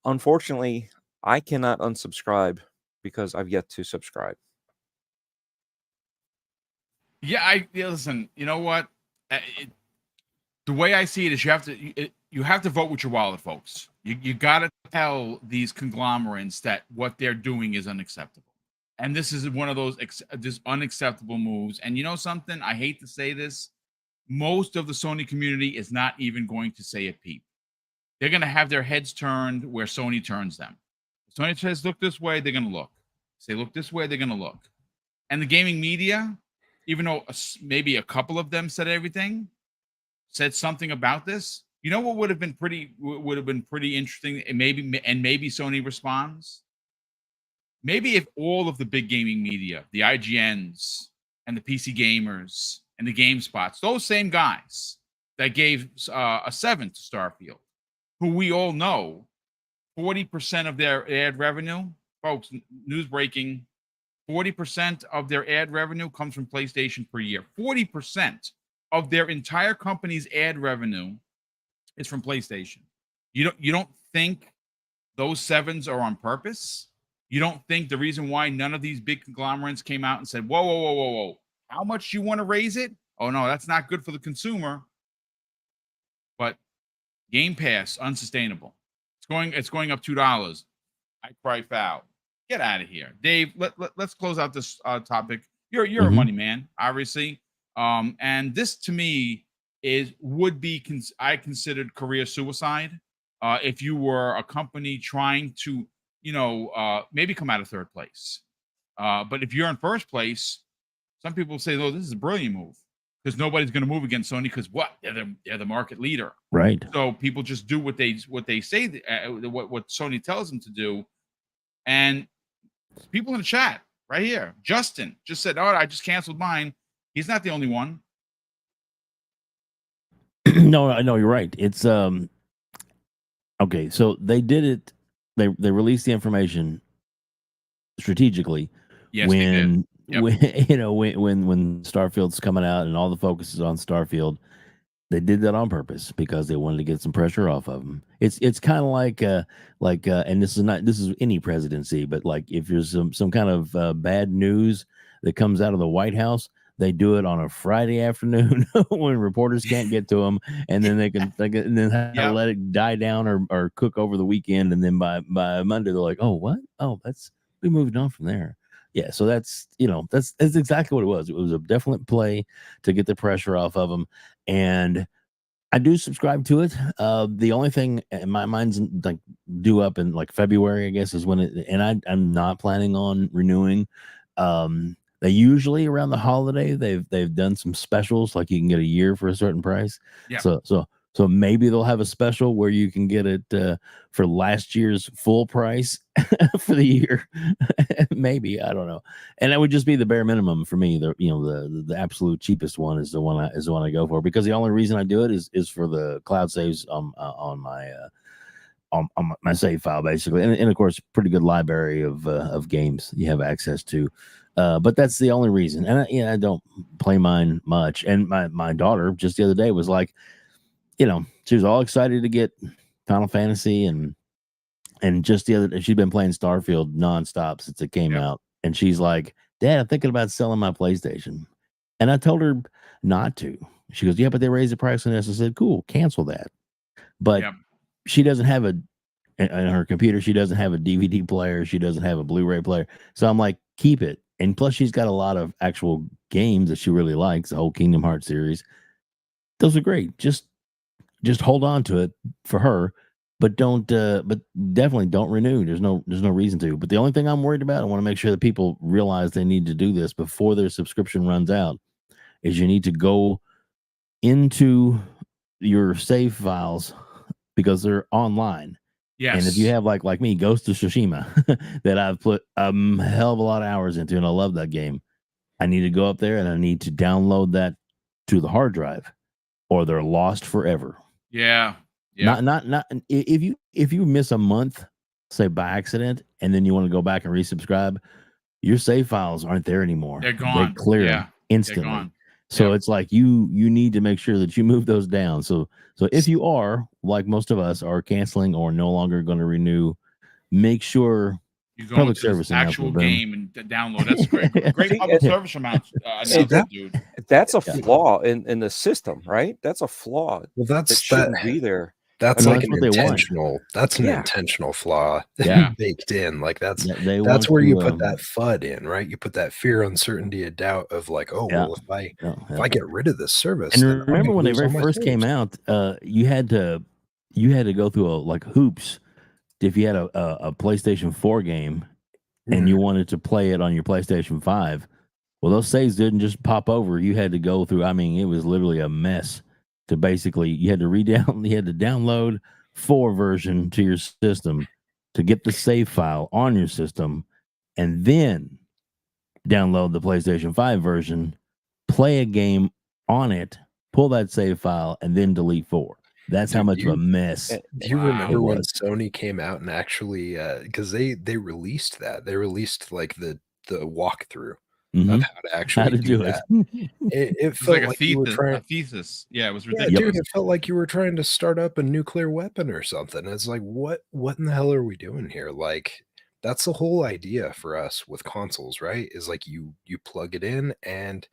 unfortunately, I cannot unsubscribe because I've yet to subscribe. Yeah, listen. You know what? The way I see it is, you have to vote with your wallet, folks. You got to tell these conglomerates that what they're doing is unacceptable, and this is one of those just unacceptable moves. And you know something? I hate to say this, most of the Sony community is not even going to say a peep. They're going to have their heads turned where Sony turns them. If Sony says, look this way, they're going to look. Say, look this way, they're going to look. And the gaming media, even though maybe a couple of them said something about this, you know what would have been pretty interesting, and maybe Sony responds? Maybe if all of the big gaming media, the IGNs and the PC gamers and the GameSpots, those same guys that gave a 7 to Starfield, who we all know 40% of their ad revenue, folks, news breaking, 40% of their ad revenue comes from PlayStation per year. 40% of their entire company's ad revenue is from PlayStation. You don't think those 7s are on purpose? You don't think the reason why none of these big conglomerates came out and said, whoa, how much you want to raise it? Oh no, that's not good for the consumer. But Game Pass, unsustainable. It's going up $2. I cry foul. Get out of here, Dave. Let's close out this topic. You're a money man, obviously, and this to me would be I considered career suicide. If you were a company trying to maybe come out of third place, but if you're in first place, some people say, "Oh, this is a brilliant move," because nobody's going to move against Sony because they're the market leader, Right? So people just do what they say, what Sony tells them to do. And people in the chat right here, Justin just said, "Oh, I just canceled mine." He's not the only one. No, I know you're right. It's okay. So they did it. They released the information strategically. Yes, they did. Yep. when Starfield's coming out and all the focus is on Starfield, they did that on purpose because they wanted to get some pressure off of them. It's kind of like and this is any presidency, but like if there's some kind of bad news that comes out of the White House, they do it on a Friday afternoon when reporters can't get to them, and then they can let it die down or cook over the weekend, and then by Monday they're like, oh, what? Oh, we moved on from there. Yeah, so that's exactly what it was. It was a definite play to get the pressure off of them, and I do subscribe to it. The only thing in my mind's like due up in like February, I guess, is when it, and I'm not planning on renewing. They usually around the holiday they've done some specials, like you can get a year for a certain price. Yeah. So maybe they'll have a special where you can get it for last year's full price for the year. Maybe, I don't know. And that would just be the bare minimum for me. The absolute cheapest one is the one I go for, because the only reason I do it is for the cloud saves on my save file, basically, and of course pretty good library of games you have access to. But that's the only reason. And I don't play mine much. And my daughter just the other day was like, she was all excited to get Final Fantasy, and just the other day she'd been playing Starfield nonstop since it came out, and she's like, "Dad, I'm thinking about selling my PlayStation." And I told her not to. She goes, "Yeah, but they raised the price on this." I said, "Cool, cancel that." But she doesn't have in her computer, she doesn't have a DVD player, she doesn't have a Blu-ray player. So I'm like, keep it. And plus she's got a lot of actual games that she really likes, the whole Kingdom Hearts series. those are great. Just hold on to it for her, but don't but definitely don't renew. There's no reason to. But the only thing I'm worried about, I want to make sure that people realize they need to do this before their subscription runs out, is you need to go into your save files because they're online. Yes. And if you have like me, Ghost of Tsushima, that I've put a hell of a lot of hours into, and I love that game, I need to go up there and I need to download that to the hard drive, or they're lost forever. Yeah. Yeah. Not if you miss a month, say by accident, and then you want to go back and resubscribe, your save files aren't there anymore. They're gone. They clear Yeah. instantly. They're gone. So Yep. it's like you need to make sure that you move those down. So if you are, like most of us, are canceling or no longer going to renew, make sure you go public into service the actual announcement, game and download. That's great. Great See, public service announcement, dude. That's a Yeah. flaw in the system, right? That's a flaw. Well, That shouldn't be there. That's I like mean, an that's what they want. intentional. That's an Yeah. intentional flaw Yeah. baked in. Like that's They want where you to, put that FUD in, right? You put that fear, uncertainty, and doubt of like, oh, Yeah. well, if yeah. I get rid of this service, And then I'm remember gonna when they lose all very my first came saves. out, you had to go through like hoops if you had a PlayStation 4 game and you wanted to play it on your PlayStation 5. Well, those saves didn't just pop over. You had to go through, I mean, it was literally a mess to basically, you had to download 4 version to your system to get the save file on your system, and then download the PlayStation 5 version, play a game on it, pull that save file, and then delete 4. That's how Dude, much of a mess. Do you Wow. remember It when was. Sony came out and actually because they released that? They released like the walkthrough Mhm. of how to How actually to do do it. that. It It's felt like like you were a trying. thesis. Yeah, it was Yeah, ridiculous. dude, it felt like you were trying to start up a nuclear weapon or something. It's like, what in the hell are we doing here? Like, that's the whole idea for us with consoles, right? Is like you plug it in, and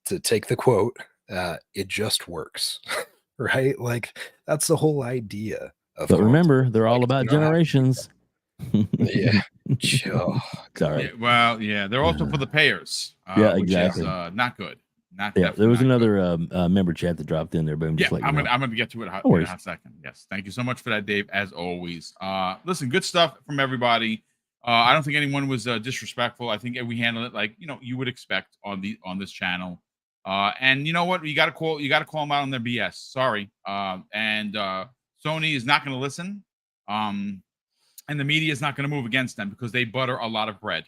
to take the quote, it just works. Right? Like that's the whole idea of But consoles. remember, they're all Like, about you don't have to do generations. Yeah. Oh, Sorry. Yeah, well, yeah, they're also for the payers. Yeah, which exactly. is not good. Not Yeah, there definitely was not good. another member chat that dropped in there, but I'm Yeah, just like, I'm gonna get to it No in worries. a hot second. Yes, thank you so much for that, Dave. As always, listen, good stuff from everybody. I don't think anyone was disrespectful. I think we handled it like you would expect on this channel. And you know what? You got to call them out on their BS. Sorry. And Sony is not going to listen. And the media is not going to move against them because they butter a lot of bread.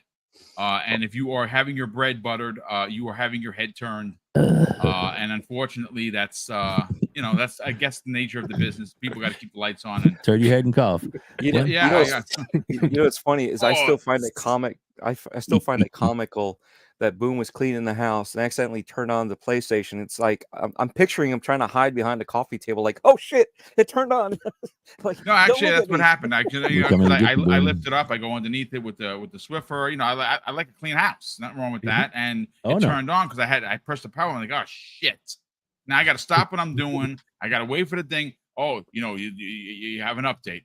And if you are having your bread buttered, you are having your head turned. And unfortunately, that's that's I guess the nature of the business. People got to keep the lights on. And Turn your head and cough. You know, yeah, you know what's funny is I Oh, still find it I still find it comical that Boom was cleaning the house and accidentally turned on the PlayStation. It's like I'm picturing him trying to hide behind the coffee table, like, oh shit, it turned on. Like, no, don't actually, look that's at what me. happened. Actually, We're coming to get you, I Boom. lift it up. I go underneath it with the Swiffer. I like a clean house. Nothing wrong with that. And Oh, it no. turned on because I pressed the power. I'm like, oh shit. Now I got to stop what I'm doing. I got to wait for the thing. Oh, you have an update.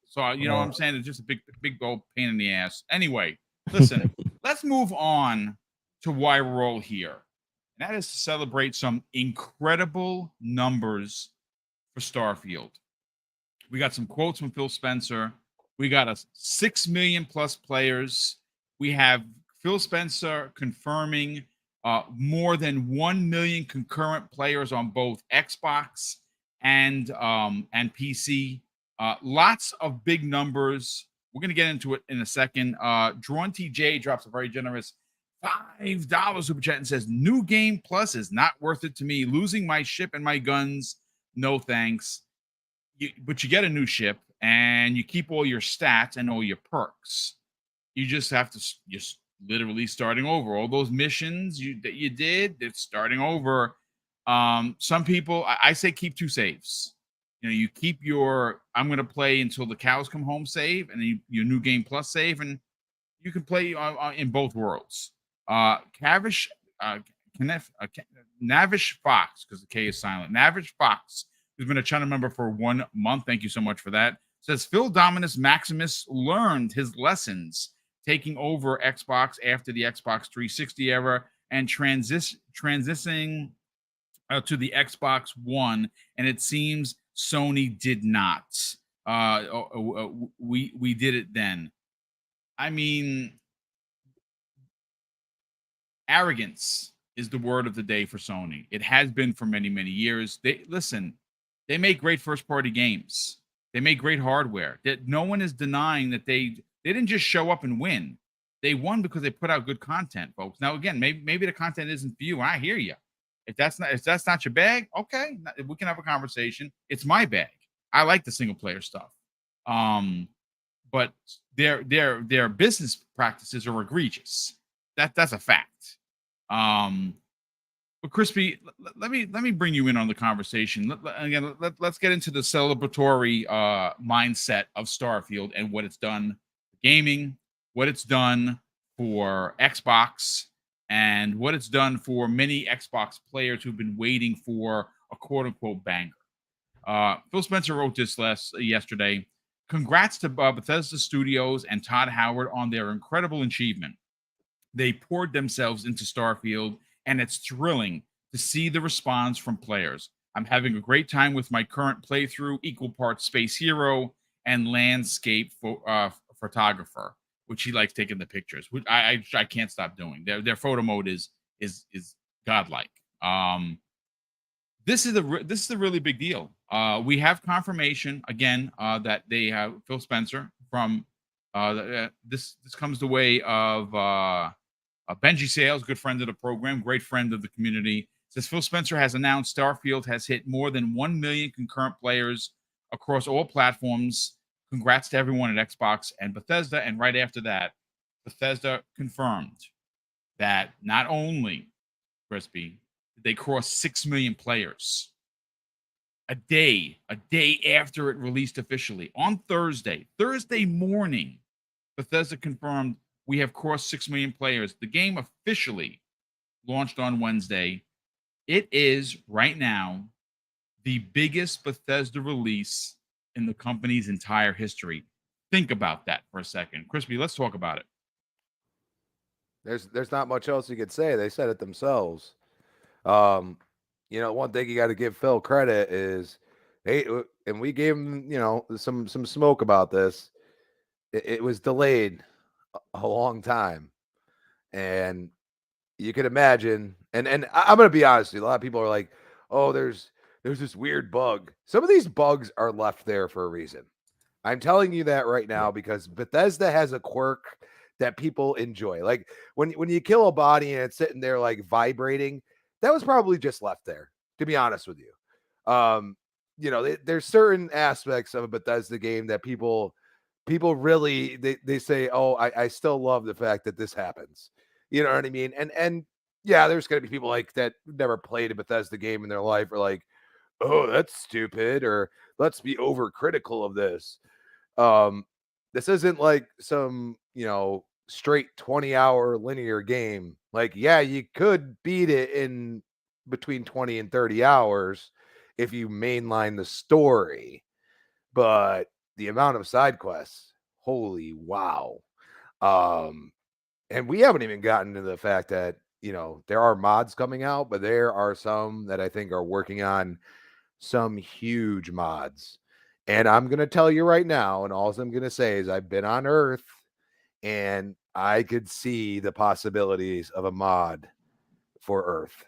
So you know what I'm saying? It's just a big old pain in the ass. Anyway, listen, let's move on to why we're all here. And that is to celebrate some incredible numbers for Starfield. We got some quotes from Phil Spencer. We got a 6 million plus players. We have Phil Spencer confirming more than 1 million concurrent players on both Xbox and PC. Lots of big numbers. We're going to get into it in a second. Drawn TJ drops a very generous $5 super chat and says, "New game plus is not worth it to me. Losing my ship and my guns, no thanks." But you get a new ship and you keep all your stats and all your perks. You just have to just literally starting over. All those missions that you did, it's starting over. Some people, I say keep 2 saves. You keep your I'm going to play until the cows come home save, and then your new game plus save, and you can play in both worlds. Navish Fox, because the K is silent. Navish Fox, who's been a channel member for 1 month. Thank you so much for that. Says Phil Dominus Maximus learned his lessons taking over Xbox after the Xbox 360 era and transitioning to the Xbox One, and it seems Sony did not. We did it then. I mean, arrogance is the word of the day for Sony. It has been for many, many years. They make great first party games. They make great hardware. That no one is denying that they didn't just show up and win. They won because they put out good content, folks. Now, again, maybe the content isn't for you. I hear you. If that's not your bag, okay, we can have a conversation. It's my bag. I like the single player stuff. But their business practices are egregious. That's a fact. But Crispy, let me bring you in on the conversation. Let's get into the celebratory mindset of Starfield and what it's done for gaming, what it's done for Xbox, and what it's done for many Xbox players who've been waiting for a quote unquote banger. Phil Spencer wrote this yesterday. Congrats to Bethesda Studios and Todd Howard on their incredible achievement. They poured themselves into Starfield, and it's thrilling to see the response from players. I'm having a great time with my current playthrough, equal parts space hero and landscape photographer, which he likes taking the pictures, which I can't stop doing. Their photo mode is godlike. This is a really big deal. We have confirmation again that they have Phil Spencer from this comes the way of Benji Sales, good friend of the program, great friend of the community. Says Phil Spencer has announced Starfield has hit more than 1 million concurrent players across all platforms. Congrats to everyone at Xbox and Bethesda. And right after that, Bethesda confirmed that not only, Crispy, they crossed 6 million players a day after it released officially on Thursday morning. Bethesda confirmed we have crossed 6 million players. The game officially launched on Wednesday. It is right now the biggest Bethesda release in the company's entire history. Think about that for a second. Crispy, let's talk about it. There's not much else you could say. They said it themselves. One thing you got to give Phil credit is, and we gave him, some smoke about this. It was delayed a long time, and you could imagine. And I'm going to be honest with you. A lot of people are like, "Oh, there's this weird bug." Some of these bugs are left there for a reason. I'm telling you that right now because Bethesda has a quirk that people enjoy. Like when you kill a body and it's sitting there like vibrating, that was probably just left there, to be honest with you. There's certain aspects of a Bethesda game that people really they say, "Oh, I still love the fact that this happens." You know what I mean? And yeah, there's gonna be people like that never played a Bethesda game in their life or like, "Oh, that's stupid," or "Let's be overcritical of this." This isn't like some, straight 20-hour linear game. Like, yeah, you could beat it in between 20 and 30 hours if you mainline the story, but the amount of side quests, holy wow. And we haven't even gotten to the fact that, there are mods coming out, but there are some that I think are working on some huge mods. And I'm going to tell you right now, and all I'm going to say is I've been on Earth and I could see the possibilities of a mod for Earth.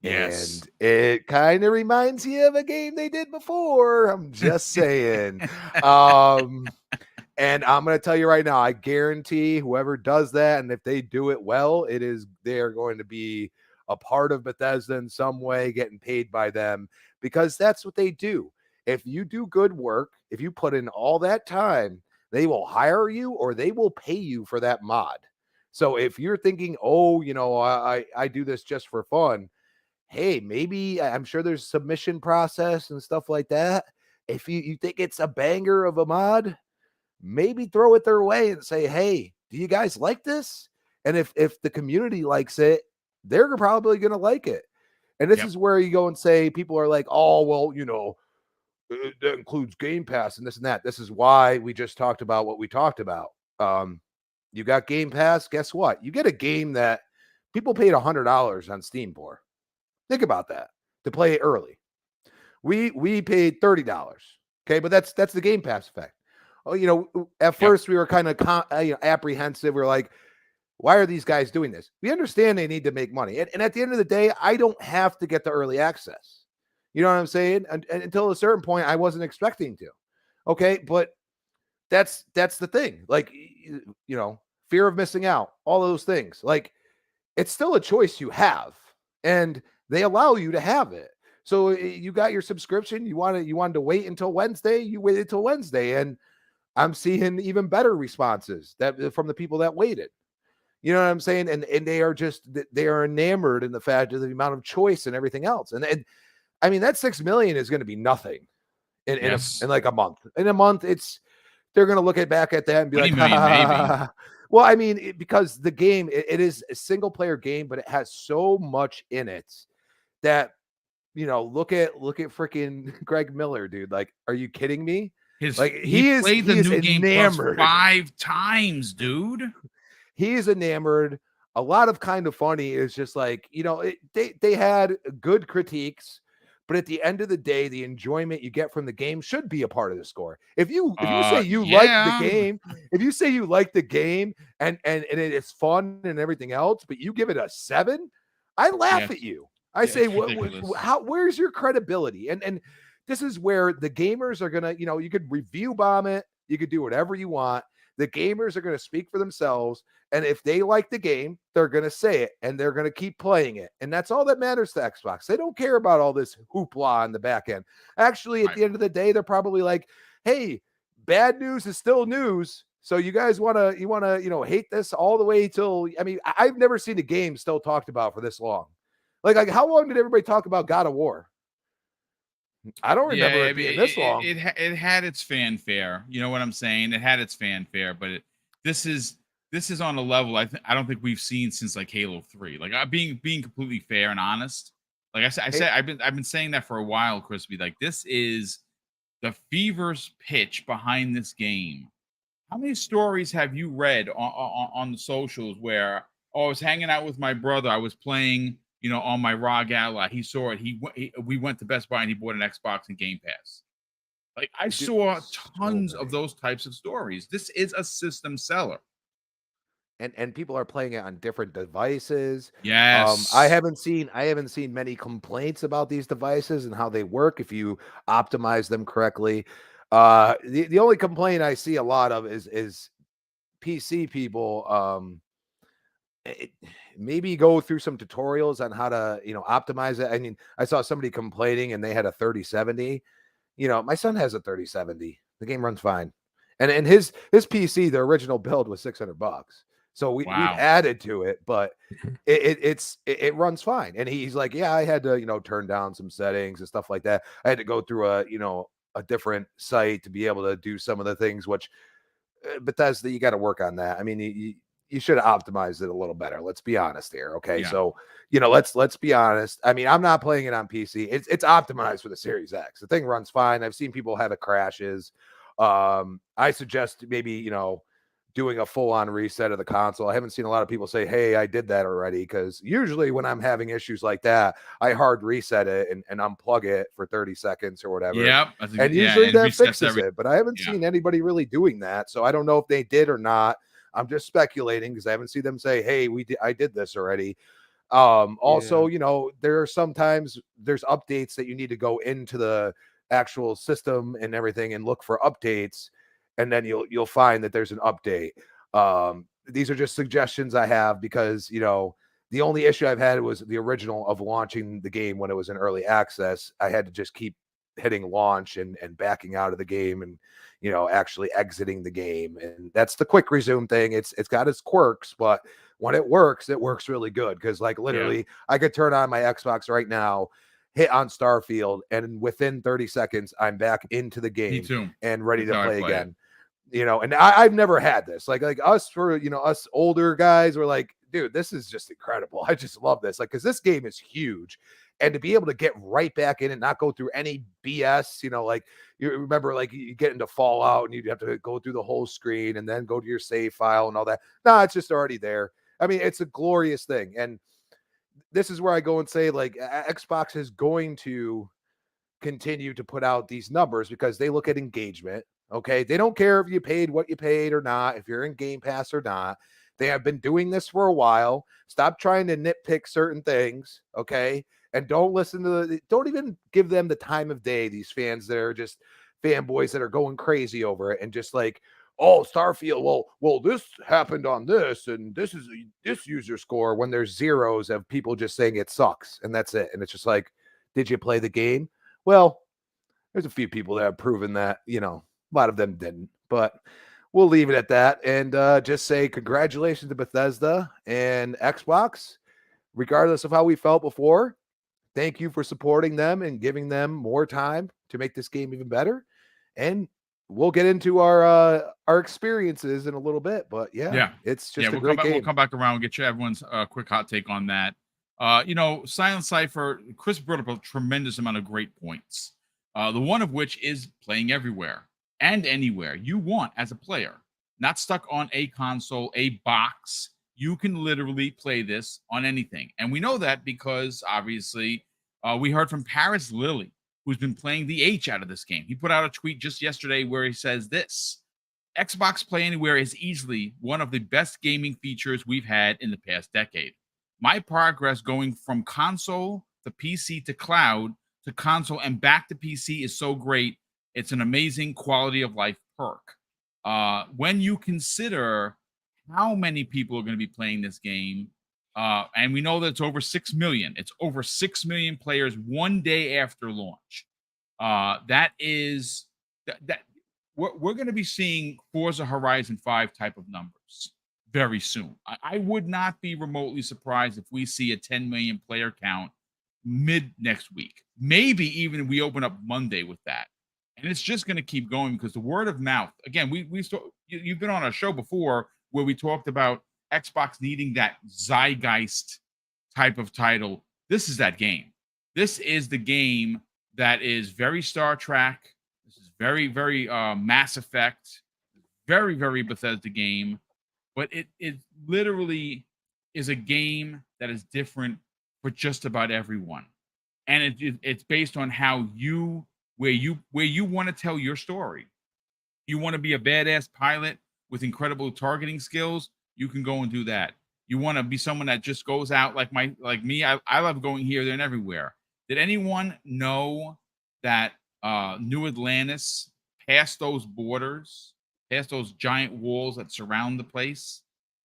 Yes. And it kind of reminds you of a game they did before. I'm just saying. And I'm going to tell you right now, I guarantee whoever does that, and if they do it well, they are going to be a part of Bethesda in some way, getting paid by them, because that's what they do. If you do good work, if you put in all that time, they will hire you or they will pay you for that mod. So if you're thinking, "Oh, I do this just for fun," hey, maybe I'm sure there's submission process and stuff like that. If you think it's a banger of a mod, maybe throw it their way and say, "Hey, do you guys like this?" And if the community likes it, they're probably going to like it. And this is where you go and say, people are like, "Oh, well, that includes Game Pass and this and that." This is why we just talked about what we talked about. You got Game Pass. Guess what? You get a game that people paid $100 on Steam for. Think about that. to play it early. We paid $30. Okay, but that's the Game Pass effect. Oh, you know, at first we were kind of apprehensive. We're like, why are these guys doing this? We understand they need to make money. And at the end of the day, I don't have to get the early access. You know what I'm saying? And until a certain point, I wasn't expecting to. Okay, but that's the thing. Like, you know, fear of missing out, all those things. Like, it's still a choice you have, and they allow you to have it. So you got your subscription. You wanted to wait until Wednesday. You waited until Wednesday, and I'm seeing even better responses that from the people that waited. You know what I'm saying? And they are enamored in the fact of the amount of choice and everything else. And I mean, that 6 million is going to be nothing in like a month. In a month, they're going to look back at that and be like, maybe. Well, I mean, because the game, it is a single player game, but it has so much in it that, you know, look at freaking Greg Miller, dude. Like, are you kidding me? He played the new game plus 5 times, dude. He is enamored. A lot of Kind of Funny is just like, you know, they had good critiques, but at the end of the day, the enjoyment you get from the game should be a part of the score. If you say you like the game, if you say you like the game and it is fun and everything else, but you give it a 7, I laugh at you. I say, where's your credibility? And this is where the gamers are gonna, you know, you could review bomb it, you could do whatever you want. The gamers are going to speak for themselves. And if they like the game, they're going to say it and they're going to keep playing it. And that's all that matters to Xbox. They don't care about all this hoopla on the back end. Actually, at the end of the day, they're probably like, hey, bad news is still news. So you guys want to, you know, hate this all the way till, I mean, I've never seen a game still talked about for this long. Like how long did everybody talk about God of War? I don't remember it being this long. It had its fanfare. You know what I'm saying? It had its fanfare, but this is on a level I don't think we've seen since like Halo 3. Like being completely fair and honest. Like I said, I've been saying that for a while, Crispy. Like this is the fever's pitch behind this game. How many stories have you read on the socials where I was hanging out with my brother, I was playing, you know, on my ROG Ally. He saw it. We went to Best Buy and he bought an Xbox and Game Pass. Like I saw tons of those types of stories. This is a system seller. And people are playing it on different devices. Yes. I haven't seen many complaints about these devices and how they work if you optimize them correctly. The only complaint I see a lot of is PC people maybe go through some tutorials on how to, you know, optimize it. I mean, I saw somebody complaining and they had a 3070. You know, my son has a 3070. The game runs fine. And his PC, the original build was $600. So we've added to it, but it runs fine. And he's like, yeah, I had to, you know, turn down some settings and stuff like that. I had to go through a different site to be able to do some of the things, which Bethesda, you got to work on that. I mean, you should have optimized it a little better. Let's be honest here. Okay. Yeah. So, you know, let's be honest. I mean, I'm not playing it on PC. It's optimized for the Series X. The thing runs fine. I've seen people have it crashes. I suggest maybe, you know, doing a full-on reset of the console. I haven't seen a lot of people say, hey, I did that already. Because usually when I'm having issues like that, I hard reset it and unplug it for 30 seconds or whatever. Yep. And usually that fixes it. But I haven't seen anybody really doing that. So I don't know if they did or not. I'm just speculating because I haven't seen them say, hey, I did this already. Also, you know, there are sometimes there's updates that you need to go into the actual system and everything and look for updates. And then you'll find that there's an update. These are just suggestions I have because, you know, the only issue I've had was the original of launching the game when it was in early access. I had to just keep hitting launch and backing out of the game and, you know, actually exiting the game. And that's the quick resume thing. It's got its quirks, but when it works really good. Because like literally I could turn on my Xbox right now, hit on Starfield, and within 30 seconds, I'm back into the game and ready to play again. You know, and I've never had this. Like us us older guys were like, dude, this is just incredible. I just love this. Like, because this game is huge. And to be able to get right back in and not go through any BS, you know, like you remember, like you get into Fallout and you have to go through the whole screen and then go to your save file and all that. No, it's just already there. I mean, it's a glorious thing. And this is where I go and say, like, Xbox is going to continue to put out these numbers because they look at engagement. Okay. They don't care if you paid what you paid or not, if you're in Game Pass or not. They have been doing this for a while. Stop trying to nitpick certain things. Okay. And don't listen to don't even give them the time of day, these fans that are just fanboys that are going crazy over it and just like, oh, Starfield, well, this happened on this, and this is this user score, when there's zeros of people just saying it sucks, and that's it. And it's just like, did you play the game? Well, there's a few people that have proven that, a lot of them didn't, but we'll leave it at that and just say congratulations to Bethesda and Xbox, regardless of how we felt before. Thank you for supporting them and giving them more time to make this game even better. And we'll get into our experiences in a little bit, but it's just a great game. We'll come back around and get you everyone's quick hot take on that. Silent Cypher, Chris brought up a tremendous amount of great points. The one of which is playing everywhere and anywhere you want as a player, not stuck on a console, a box. You can literally play this on anything. And we know that because obviously we heard from Paris Lilly, who's been playing the H out of this game. He put out a tweet just yesterday where he says this: Xbox Play Anywhere is easily one of the best gaming features we've had in the past decade. My progress going from console to PC to cloud to console and back to PC is so great. It's an amazing quality of life perk. When you consider how many people are going to be playing this game, and we know that it's over 6 million. It's over 6 million players one day after launch. That we're going to be seeing Forza Horizon 5 type of numbers very soon. I would not be remotely surprised if we see a 10 million player count mid next week. Maybe even we open up Monday with that. And it's just going to keep going because the word of mouth, again, you've been on a show before where we talked about Xbox needing that zeitgeist type of title. This is that game. This is the game that is very Star Trek. This is very, very Mass Effect. Very, very Bethesda game. But it literally is a game that is different for just about everyone. And it's based on where you want to tell your story. You want to be a badass pilot with incredible targeting skills, you can go and do that. You want to be someone that just goes out like me. I love going here, there, and everywhere. Did anyone know that New Atlantis, past those borders, past those giant walls that surround the place,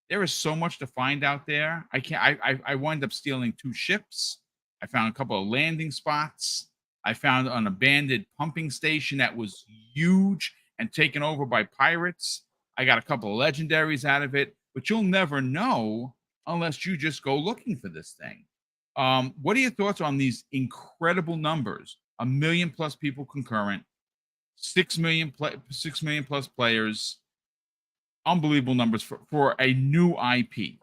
there is so much to find out there. I wound up stealing 2 ships. I found a couple of landing spots. I found an abandoned pumping station that was huge and taken over by pirates. I got a couple of legendaries out of it, but you'll never know unless you just go looking for this thing. What are your thoughts on these incredible numbers? 1 million plus people concurrent, 6 million plus players. Unbelievable numbers for a new IP.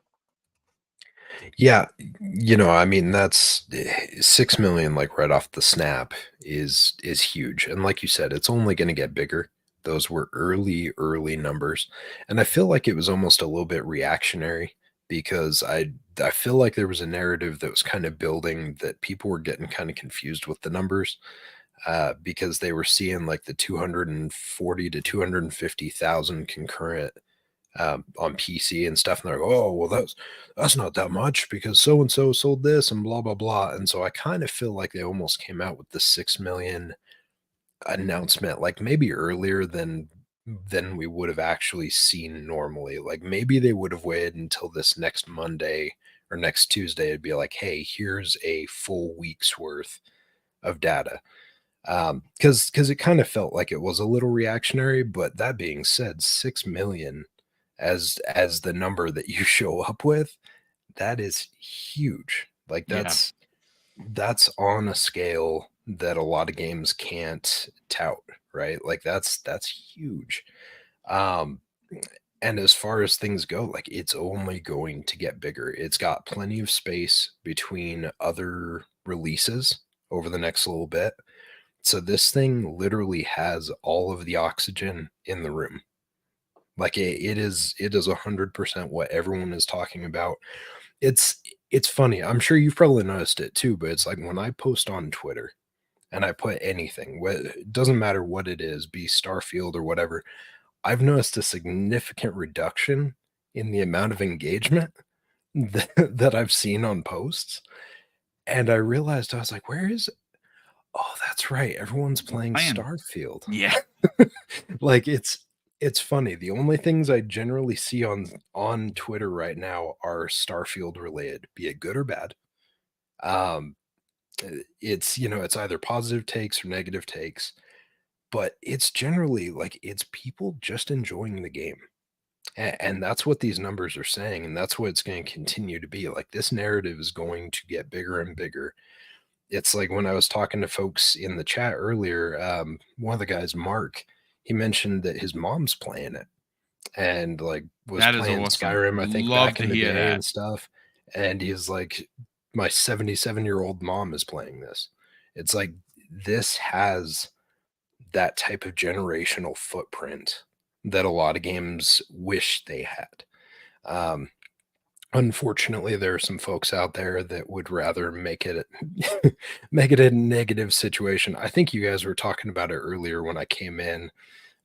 Yeah, I mean, that's 6 million, like right off the snap, is huge. And like you said, it's only going to get bigger. Those were early numbers, and I feel like it was almost a little bit reactionary because I feel like there was a narrative that was kind of building that people were getting kind of confused with the numbers because they were seeing like the 240 to 250,000 concurrent on PC and stuff, and they're like, oh, well, that's not that much because so and so sold this and blah blah blah. And so I kind of feel like they almost came out with the 6 million announcement like maybe earlier than we would have actually seen normally. Like maybe they would have waited until this next Monday or next Tuesday to be like, hey, here's a full week's worth of data. Because it kind of felt like it was a little reactionary. But that being said, 6 million as the number that you show up with, that is huge. Like that's on a scale that a lot of games can't tout, right? Like that's huge. And as far as things go, like it's only going to get bigger. It's got plenty of space between other releases over the next little bit. So this thing literally has all of the oxygen in the room. Like it is 100% what everyone is talking about. It's it's funny. I'm sure you've probably noticed it too, but it's like when I post on Twitter and I put anything, it doesn't matter what it is, be Starfield or whatever, I've noticed a significant reduction in the amount of engagement that I've seen on posts. And I realized, I was like, where is it? Oh, that's right. Everyone's playing Playing. Starfield. Yeah. Like it's funny. The only things I generally see on Twitter right now are Starfield related, be it good or bad. Um it's it's either positive takes or negative takes, but it's generally like it's people just enjoying the game. And that's what these numbers are saying, and that's what it's going to continue to be. Like this narrative is going to get bigger and bigger. It's like when I was talking to folks in the chat earlier, one of the guys, Mark, he mentioned that his mom's playing it and like was That is playing awesome. Skyrim, I think, Love back to in the hear day that. and stuff. And he's like, my 77-year-old mom is playing this. It's like this has that type of generational footprint that a lot of games wish they had. Um, Unfortunately, there are some folks out there that would rather make it make it a negative situation. I think you guys were talking about it earlier when I came in,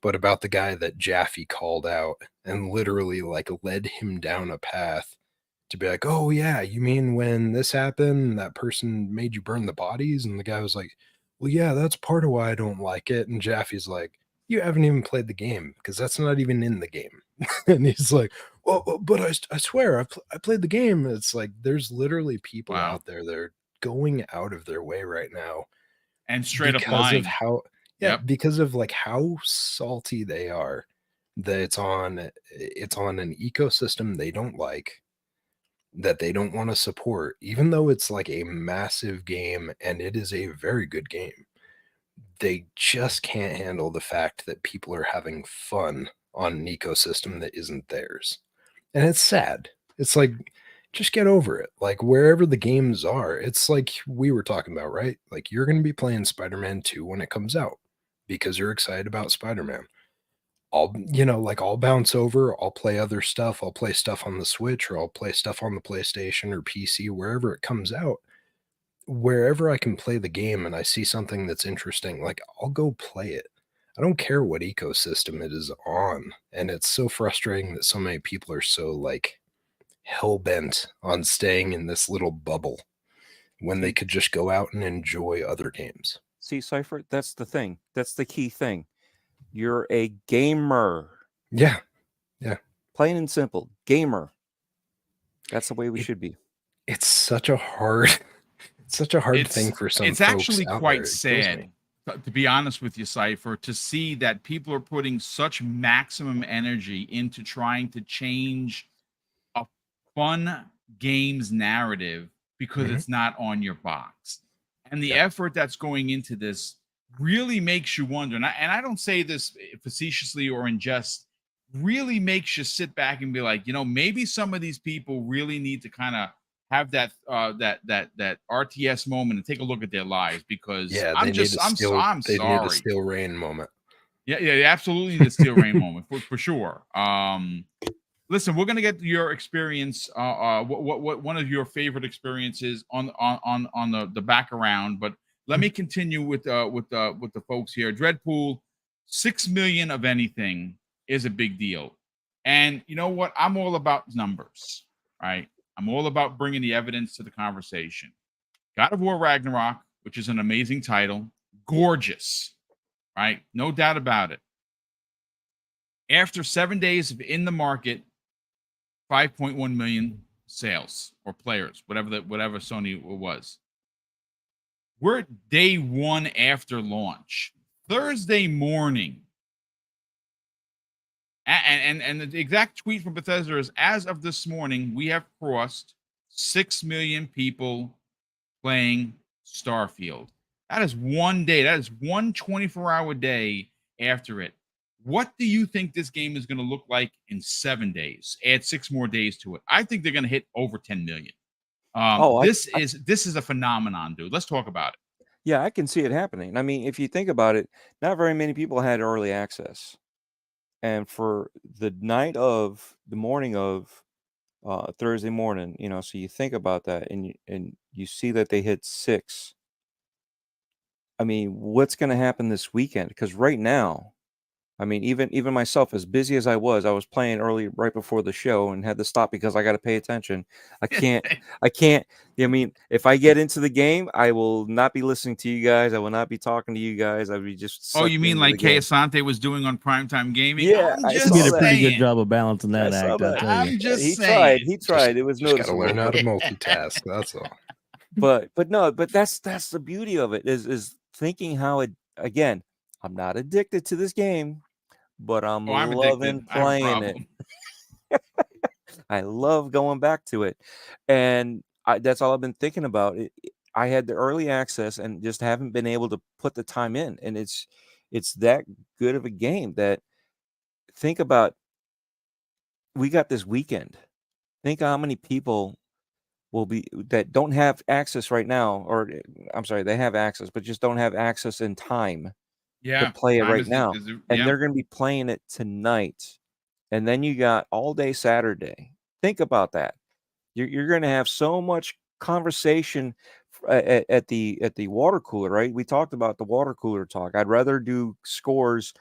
but about the guy that Jaffe called out and literally like led him down a path to be like, "Oh yeah, you mean when this happened, that person made you burn the bodies?" And the guy was like, "Well, yeah, that's part of why I don't like it." And Jaffe's like, "You haven't even played the game because that's not even in the game." And he's like, "Well, but I swear I played the game." It's like there's literally people Wow. out there that are going out of their way right now And straight up because of lying. how Yep. because of like how salty they are that it's on an ecosystem they don't like, that they don't want to support, even though it's like a massive game and it is a very good game. They just can't handle the fact that people are having fun on an ecosystem that isn't theirs. And it's sad. It's like, just get over it. Like, wherever the games are, it's like we were talking about, right? Like, you're going to be playing Spider Man 2 when it comes out because you're excited about Spider Man. I'll bounce over, I'll play other stuff, I'll play stuff on the Switch or I'll play stuff on the PlayStation or PC, wherever it comes out. Wherever I can play the game and I see something that's interesting, like I'll go play it. I don't care what ecosystem it is on. And it's so frustrating that so many people are so like hell bent on staying in this little bubble when they could just go out and enjoy other games. See, Cypher, that's the thing. That's the key thing. You're a gamer. Yeah. Plain and simple. Gamer. That's the way we should be. It's such a hard thing for some It's folks actually out quite there. It kills sad, me. to be honest with you, Cypher, to see that people are putting such maximum energy into trying to change a fun game's narrative because Mhm. it's not on your box. And the Yeah. effort that's going into this really makes you wonder. And I don't say this facetiously or in jest, really makes you sit back and be like, maybe some of these people really need to kind of have that that RTS moment and take a look at their lives, because Yeah, I'm they need a sorry. Steel Rain moment. Yeah, absolutely the steel rain moment for sure. Listen, we're gonna get your experience. What one of your favorite experiences on the back around, but let me continue with the folks here. Dreadpool, 6 million of anything is a big deal, and you know what? I'm all about numbers, right? I'm all about bringing the evidence to the conversation. God of War Ragnarok, which is an amazing title, gorgeous, right? No doubt about it. After 7 days of in the market, 5.1 million sales or players, whatever Sony was. We're at day one after launch, Thursday morning. And the exact tweet from Bethesda is, as of this morning, we have crossed 6 million people playing Starfield. That is one day. That is one 24-hour day after it. What do you think this game is going to look like in 7 days? Add 6 more days to it. I think they're going to hit over 10 million. This is a phenomenon, dude. Let's talk about it. Yeah, I can see it happening. I mean, if you think about it, not very many people had early access. And for the morning of Thursday morning. So you think about that, and you see that they hit 6. I mean, what's going to happen this weekend? Because right now, I mean, even myself, as busy as I was playing early right before the show and had to stop because I got to pay attention. I can't. I mean, if I get into the game, I will not be listening to you guys. I will not be talking to you guys. I'll be just. Oh, you sucked mean into like the game. Asante was doing on Primetime Gaming? Yeah, I'm I just You saw did a that. pretty good saying. job of balancing that I saw act, I'll that. tell you. I'm just He saying. tried. He tried. It was Just got to noticeable. learn how to multitask. That's all. But no, but that's the beauty of it is thinking how it again. I'm not addicted to this game, but I'm Oh, I'm loving addicted. I have a playing it. problem. I love going back to it, and that's all I've been thinking about. I had the early access and just haven't been able to put the time in, and it's that good of a game that think about. We got this weekend. Think how many people will be that don't have access right now, or I'm sorry, they have access, but just don't have access in time to Yeah, play it time right now, and yeah. they're going to be playing it tonight. And then you got all day Saturday. Think about that. You're going to have so much conversation at the water cooler, right? We talked about the water cooler talk. I'd rather do scores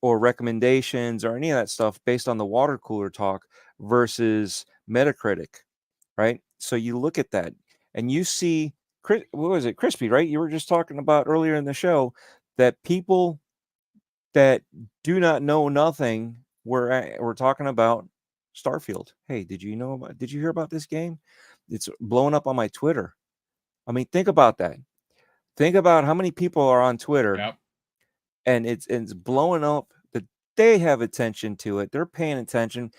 or recommendations or any of that stuff based on the water cooler talk versus Metacritic, right? So you look at that and you see, what was it, Crispy, right? You were just talking about earlier in the show that people that do not know nothing we're talking about Starfield. Hey, did you hear about this game? It's blowing up on my Twitter. I mean, think about that. Think about how many people are on Twitter. Yep. And it's blowing up that they have attention to it. They're paying attention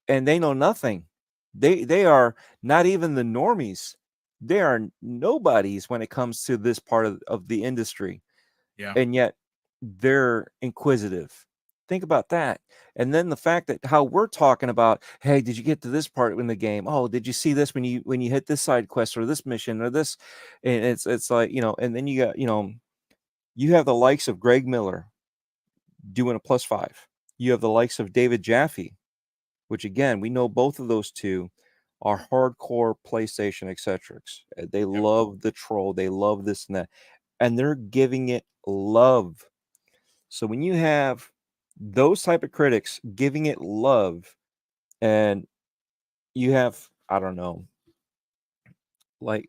and they know nothing. They are not even the normies. They are nobodies when it comes to this part of the industry. Yeah. And yet they're inquisitive. Think about that. And then the fact that how we're talking about, hey, did you get to this part in the game? Oh, did you see this when you hit this side quest or this mission or this? And it's like, and then you got, you have the likes of Greg Miller doing a +5. You have the likes of David Jaffe, which again, we know both of those two are hardcore PlayStation eccentrics. They love the troll, they love this and that, and they're giving it love. So when you have those type of critics giving it love, and you have, I don't know, like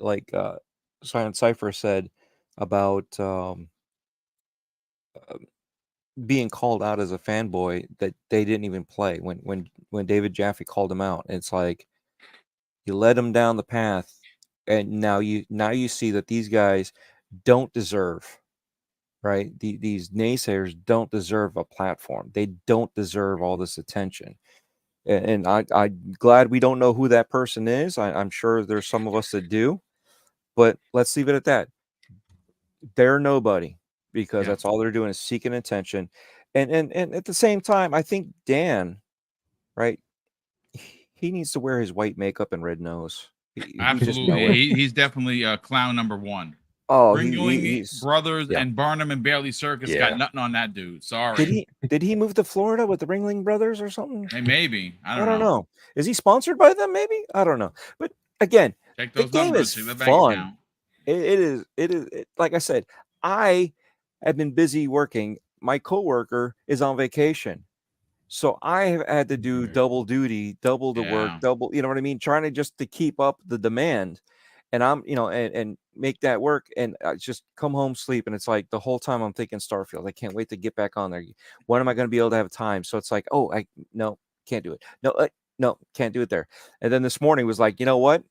Silent Cypher said about being called out as a fanboy that they didn't even play when David Jaffe called him out. It's like you led him down the path, and now you see that these guys don't deserve, right? These naysayers don't deserve a platform. They don't deserve all this attention. And I'm glad we don't know who that person is. I'm sure there's some of us that do, but let's leave it at that. They're nobody because that's all they're doing is seeking attention. And at the same time, I think Dan, right? He needs to wear his white makeup and red nose. We just know Absolutely. it. He's definitely clown number one. Oh, Ringling Brothers yeah. and Barnum and Bailey Circus got nothing on that dude. Sorry. Did he move to Florida with the Ringling Brothers or something? Hey, maybe. I I don't know. know. Is he sponsored by them? Maybe, I don't know. But again, Check the those game numbers. is Check the bank fun. account. It is like I said, I have been busy working. My coworker is on vacation. So I have had to do double duty, double the work, double, you know what I mean? Trying to just to keep up the demand. And I'm, and make that work. And I just come home, sleep. And it's like the whole time I'm thinking Starfield. I can't wait to get back on there. When am I going to be able to have time? So it's like, oh, no, can't do it. No, can't do it there. And then this morning was like, you know what?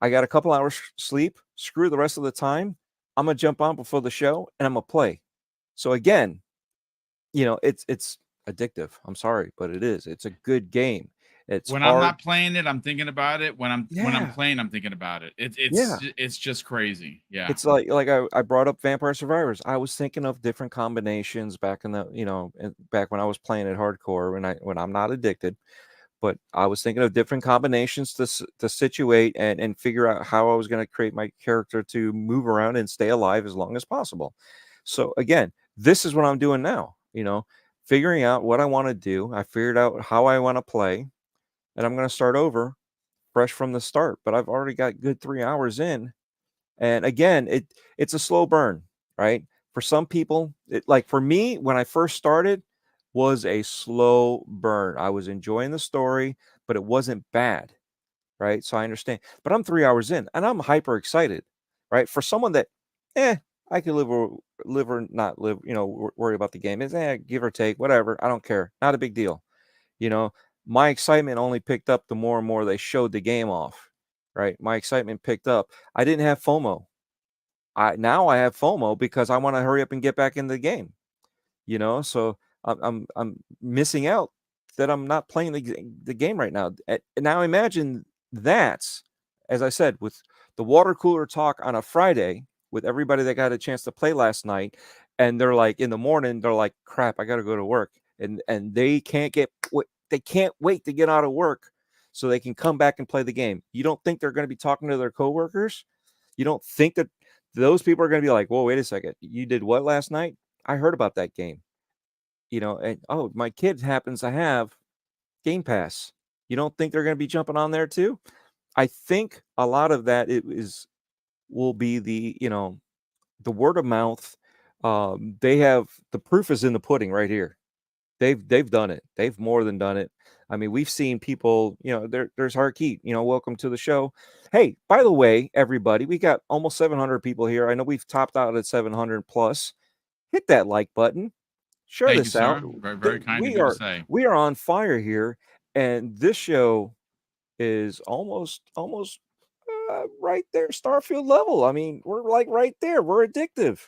I got a couple hours sleep. Screw the rest of the time. I'm going to jump on before the show and I'm going to play. So again, it's addictive. I'm sorry, but it is. It's a good game. It's when hard. I'm not playing it, I'm thinking about it. When I'm playing, I'm thinking about it. It's just crazy. Yeah. It's like I brought up Vampire Survivors. I was thinking of different combinations back in the back when I was playing it hardcore when I'm not addicted. But I was thinking of different combinations to situate and figure out how I was going to create my character to move around and stay alive as long as possible. So again, this is what I'm doing now, figuring out what I want to do. I figured out how I want to play. and I'm going to start over fresh from the start. But I've already got good 3 hours in. And again, it's a slow burn, right? For some people, like for me, when I first started, was a slow burn. I was enjoying the story, but it wasn't bad, right? So I understand. But I'm 3 hours in, and I'm hyper excited, right? For someone that, I could live or not live, worry about the game. Is give or take, whatever. I don't care. Not a big deal. My excitement only picked up the more and more they showed the game off, right? My excitement picked up. I didn't have FOMO. Now I have FOMO because I want to hurry up and get back in the game. So I'm missing out that I'm not playing the game right now. And now imagine that, as I said, with the water cooler talk on a Friday with everybody that got a chance to play last night, and they're like in the morning, they're like, crap, I got to go to work, and they can't wait to get out of work so they can come back and play the game. You don't think they're going to be talking to their coworkers? You don't think that those people are going to be like, whoa, wait a second, you did what last night? I heard about that game. And my kid happens to have Game Pass. You don't think they're going to be jumping on there too? I think a lot of that will be the word of mouth. They have the proof is in the pudding right here. They've done it. They've more than done it. I mean, we've seen people, there's Harkeet, welcome to the show. Hey, by the way, everybody, we got almost 700 people here. I know we've topped out at 700 plus. Hit that like button. Share Thank this you, out. sir. Very, very kind of you to say. We are on fire here, and this show is almost right there, Starfield level. I mean, we're like right there. We're addictive.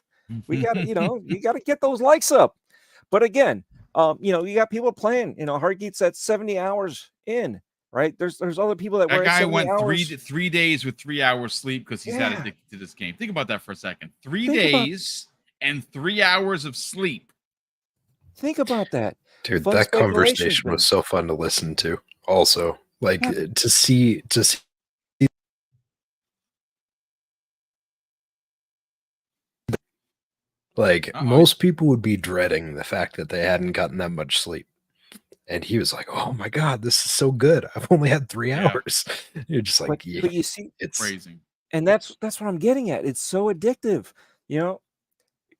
We got you got to get those likes up. But again, you got people playing. Heartgeat's at 70 hours in. Right? There's other people that were guy at 70 went hours. 3 days with 3 hours sleep because he's that addicted to this game. Think about that for a second. 3 days and 3 hours of sleep. Think about that, dude. That conversation was so fun to listen to. Also, like to see. Like most people would be dreading the fact that they hadn't gotten that much sleep. And he was like, "Oh my God, this is so good. I've only had 3 hours." You're just like, but you see, it's crazy. And that's what I'm getting at. It's so addictive.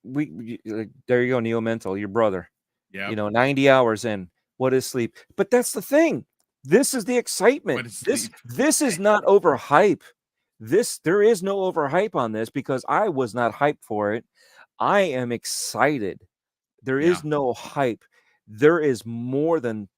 We there you go, Neo Mental, your brother. Yeah. 90 hours in. What is sleep? But that's the thing. This is the excitement. This is not overhype. There is no overhype on this because I was not hyped for it. I am excited. There is no hype. There is more than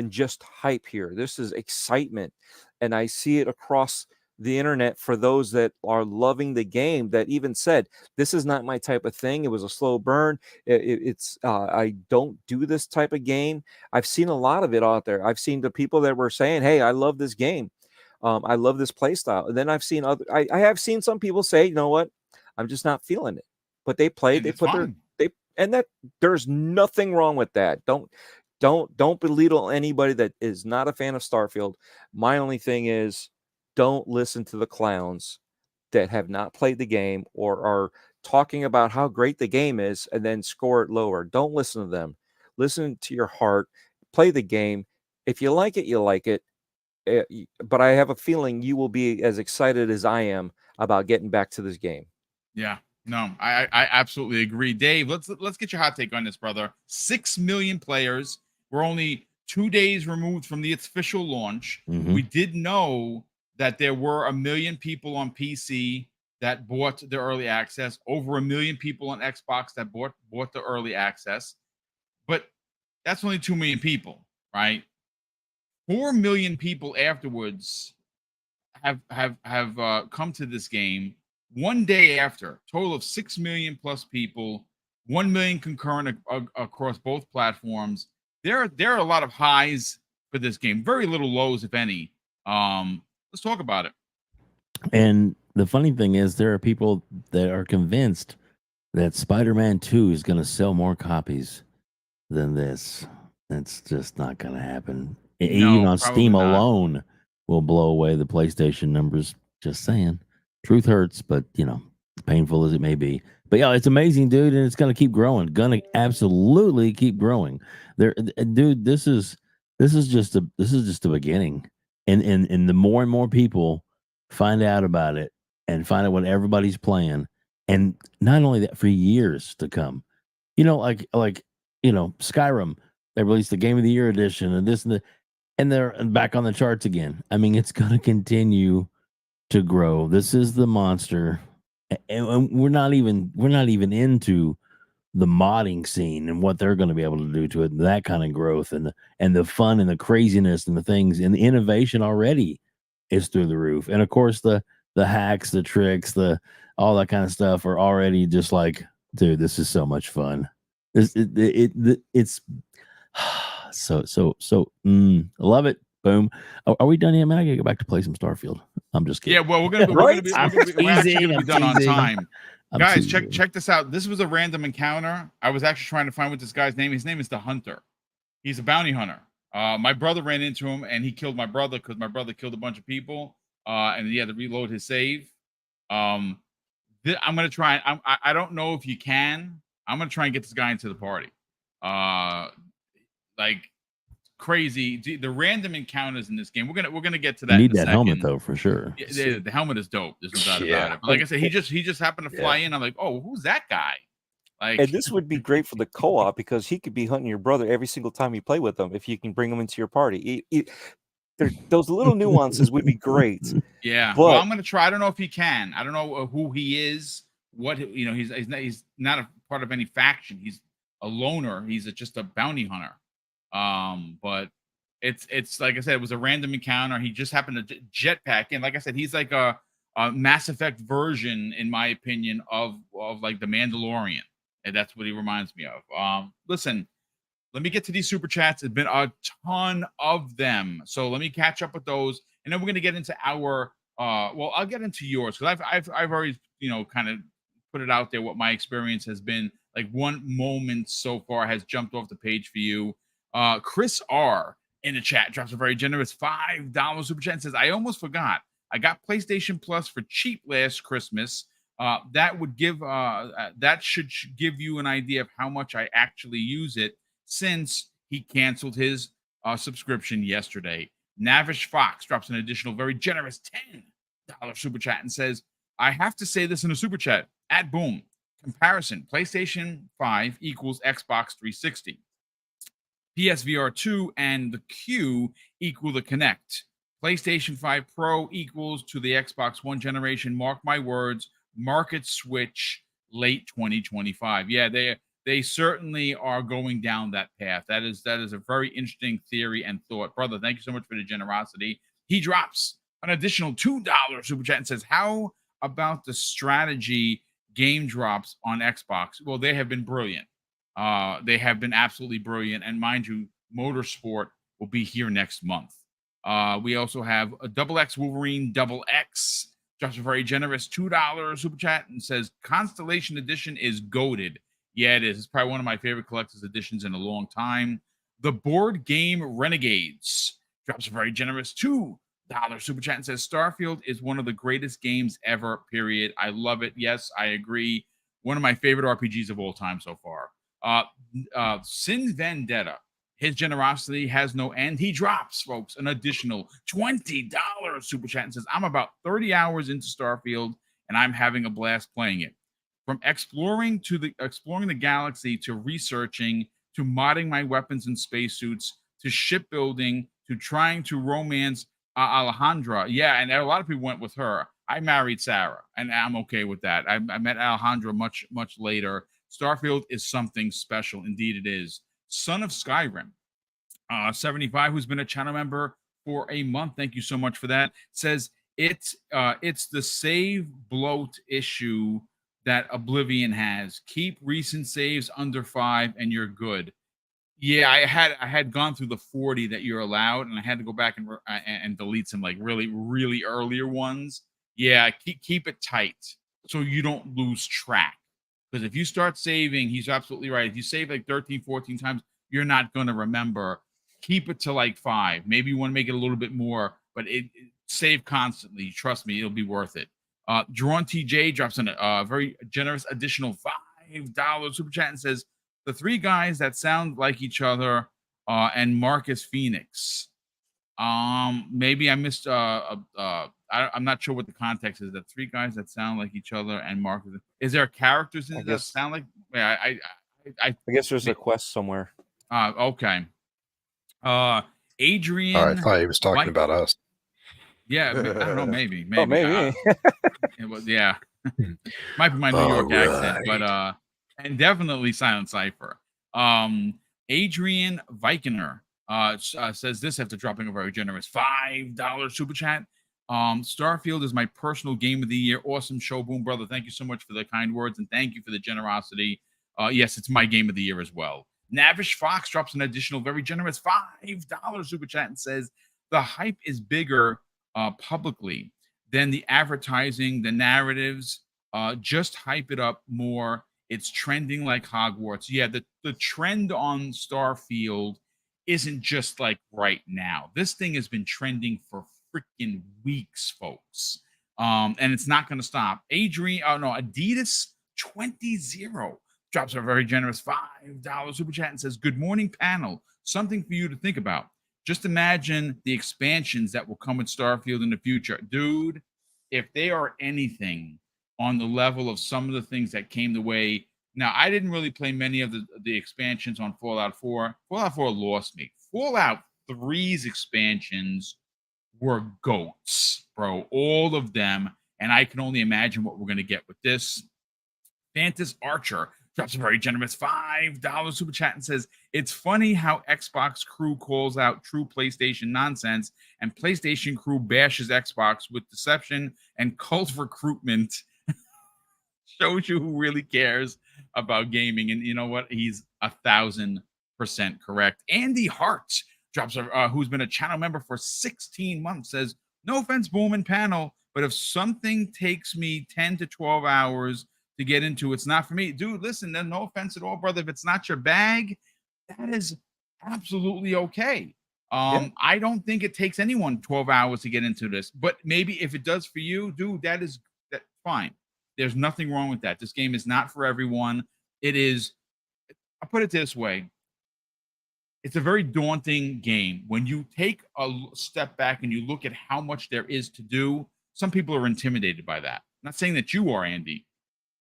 just hype here. This is excitement. And I see it across the internet for those that are loving the game that even said, this is not my type of thing. It was a slow burn. I don't do this type of game. I've seen a lot of it out there. I've seen the people that were saying, hey, I love this game. I love this play style. And then I've seen I have seen some people say, you know what? I'm just not feeling it. But they played, and that there's nothing wrong with that. Don't belittle anybody that is not a fan of Starfield. My only thing is, don't listen to the clowns that have not played the game or are talking about how great the game is and then score it lower. Don't listen to them. Listen to your heart. Play the game. If you like it, you like it. But I have a feeling you will be as excited as I am about getting back to this game. Yeah. No, I absolutely agree. Dave, let's get your hot take on this, brother. 6 million players. We're only 2 days removed from the official launch. Mm-hmm. We did know that there were 1 million people on PC that bought the early access, over 1 million people on Xbox that bought the early access. But that's only 2 million people, right? 4 million people afterwards have come to this game. 1 day after, total of 6 million plus people, 1 million concurrent across both platforms. There are a lot of highs for this game, very little lows, if any. Let's talk about it. And the funny thing is, there are people that are convinced that Spider-Man 2 is going to sell more copies than this. It's just not going to happen. Even on Steam alone will blow away the PlayStation numbers. Just saying. Truth hurts, but painful as it may be. But yeah, it's amazing, dude, and it's going to keep growing. Going to absolutely keep growing. Dude, this is just the beginning. and the more and more people find out about it and find out what everybody's playing, and not only that, for years to come, like Skyrim, they released the Game of the Year edition and this and and they're back on the charts again. I mean, it's going to continue to grow. This is the monster, and we're not even into the modding scene and what they're going to be able to do to it, that kind of growth and the fun and the craziness and the things and the innovation already is through the roof. And of course the hacks, the tricks, the all that kind of stuff are already just like, dude, this is so much fun. It's I love it. Boom. Are we done yet, man? I gotta go back to play some Starfield. I'm just kidding. Yeah, well, we're actually gonna be done on time. Guys, check this out. This was a random encounter. I was actually trying to find what this guy's name. His name is the Hunter. He's a bounty hunter. My brother ran into him and he killed my brother because my brother killed a bunch of people. And he had to reload his save. I'm gonna try. I don't know if you can. I'm gonna try and get this guy into the party. Like crazy. The random encounters in this game. We're gonna get to that. You need in a that second. helmet though, for sure. Yeah, the helmet is dope. There's no doubt about it. But like I said, he just happened to fly in. I'm like, oh, who's that guy? Like, and this would be great for the co-op because he could be hunting your brother every single time you play with him if you can bring him into your party. Those little nuances would be great. Yeah, but, well, I'm gonna try. I don't know if he can. I don't know who he is. What he's not a part of any faction. He's a loner. He's just a bounty hunter. But it's like I said, it was a random encounter. He just happened to jetpack in. Like I said, he's like a Mass Effect version, in my opinion, of like the Mandalorian, and that's what he reminds me of. Listen, let me get to these super chats. There's been a ton of them, so let me catch up with those, and then we're gonna get into our. Well, I'll get into yours because I've already kind of put it out there what my experience has been. Like one moment so far has jumped off the page for you. Chris R in the chat drops a very generous $5 super chat and says, I almost forgot. I got PlayStation Plus for cheap last Christmas. That should give you an idea of how much I actually use it since he canceled his subscription yesterday. Navish Fox drops an additional very generous $10 super chat and says, I have to say this in a super chat at Boom. Comparison, PlayStation 5 equals Xbox 360. PSVR 2 and the Q equal the Kinect. PlayStation 5 Pro equals to the Xbox One generation. Mark my words, market switch late 2025. Yeah, they certainly are going down that path. That is a very interesting theory and thought. Brother, thank you so much for the generosity. He drops an additional $2 super chat and says, how about the strategy game drops on Xbox? Well, they have been brilliant. They have been absolutely brilliant. And mind you, Motorsport will be here next month. We also have a XX Wolverine Double X. Drops a very generous $2 super chat and says, Constellation Edition is goated. Yeah, it is. It's probably one of my favorite collector's editions in a long time. The Board Game Renegades drops a very generous $2 super chat and says, Starfield is one of the greatest games ever, period. I love it. Yes, I agree. One of my favorite RPGs of all time so far. Sin Vendetta, his generosity has no end. He drops, folks, an additional $20 super chat and says, I'm about 30 hours into Starfield and I'm having a blast playing it. From exploring the galaxy to researching to modding my weapons and spacesuits to shipbuilding to trying to romance Alejandra. Yeah, and a lot of people went with her. I married Sarah, and I'm okay with that. I met Alejandra much, much later. Starfield is something special. Indeed, it is. Son of Skyrim, 75, who's been a channel member for a month. Thank you so much for that. Says it's the save bloat issue that Oblivion has. Keep recent saves under 5 and you're good. Yeah, I had gone through the 40 that you're allowed, and I had to go back and delete some like really, really earlier ones. Yeah, keep it tight so you don't lose track. Because if you start saving, he's absolutely right. If you save like 13, 14 times, you're not going to remember. Keep it to like 5. Maybe you want to make it a little bit more, but save constantly. Trust me, it'll be worth it. Drawn TJ drops in a very generous additional $5 super chat and says, the 3 guys that sound like each other and Marcus Phoenix. Maybe I missed. I'm not sure what the context is. That three guys that sound like each other and Mark. Is there characters in I it that guess sound like? Yeah, I guess there's a quest somewhere. Okay. Oh, I Adrian. thought he was talking White. about us. Yeah, I don't know. Maybe. Oh, maybe. It was. Yeah, might be my New York accent, but and definitely Silent Cipher. Adrian Vikiner says this after dropping a very generous $5 super chat. Starfield is my personal game of the year. Awesome show, Boom Brother. Thank you so much for the kind words and thank you for the generosity. Yes, it's my game of the year as well. Navish Fox drops an additional very generous $5 super chat and says the hype is bigger publicly than the advertising, the narratives. Just hype it up more. It's trending like Hogwarts. Yeah, the trend on Starfield isn't just like right now. This thing has been trending for freaking weeks, folks. And it's not going to stop. Adidas 20 drops a very generous $5 super chat and says, "Good morning, panel. Something for you to think about. Just imagine the expansions that will come with Starfield in the future." Dude, if they are anything on the level of some of the things that came the way. Now, I didn't really play many of the expansions on Fallout 4. Fallout 4 lost me. Fallout 3's expansions were goats, bro. All of them. And I can only imagine what we're going to get with this. Fantas Archer drops a very generous $5 super chat and says, "It's funny how Xbox crew calls out true PlayStation nonsense and PlayStation crew bashes Xbox with deception and cult recruitment." Shows you who really cares about gaming. And you know what? He's 1,000% correct. Andy Hart drops who's been a channel member for 16 months, says, "No offense, Boom and panel, but if something takes me 10 to 12 hours to get into, it's not for me." Dude, listen, then no offense at all, brother. If it's not your bag, that is absolutely okay. I don't think it takes anyone 12 hours to get into this, but maybe if it does for you, dude, that's fine. There's nothing wrong with that. This game is not for everyone. It is, I'll put it this way. It's a very daunting game. When you take a step back and you look at how much there is to do, some people are intimidated by that. I'm not saying that you are, Andy.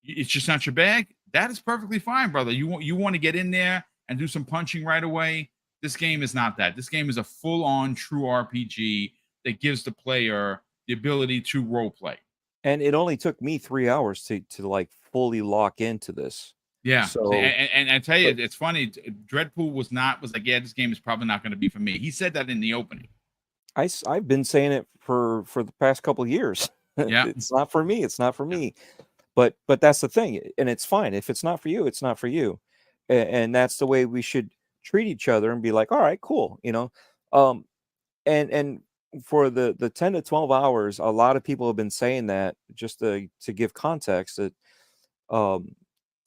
It's just not your bag. That is perfectly fine, brother. You want to get in there and do some punching right away. This game is not that. This game is a full-on true RPG that gives the player the ability to role play. And it only took me 3 hours to like fully lock into this. Yeah. So, and I tell you, it's funny. Dreadpool was like, yeah, this game is probably not going to be for me. He said that in the opening. I've been saying it for the past couple of years. Yeah. It's not for me. It's not for me. But that's the thing. And it's fine. If it's not for you, it's not for you. And that's the way we should treat each other and be like, all right, cool. And for the 10 to 12 hours, a lot of people have been saying that, just to give context, that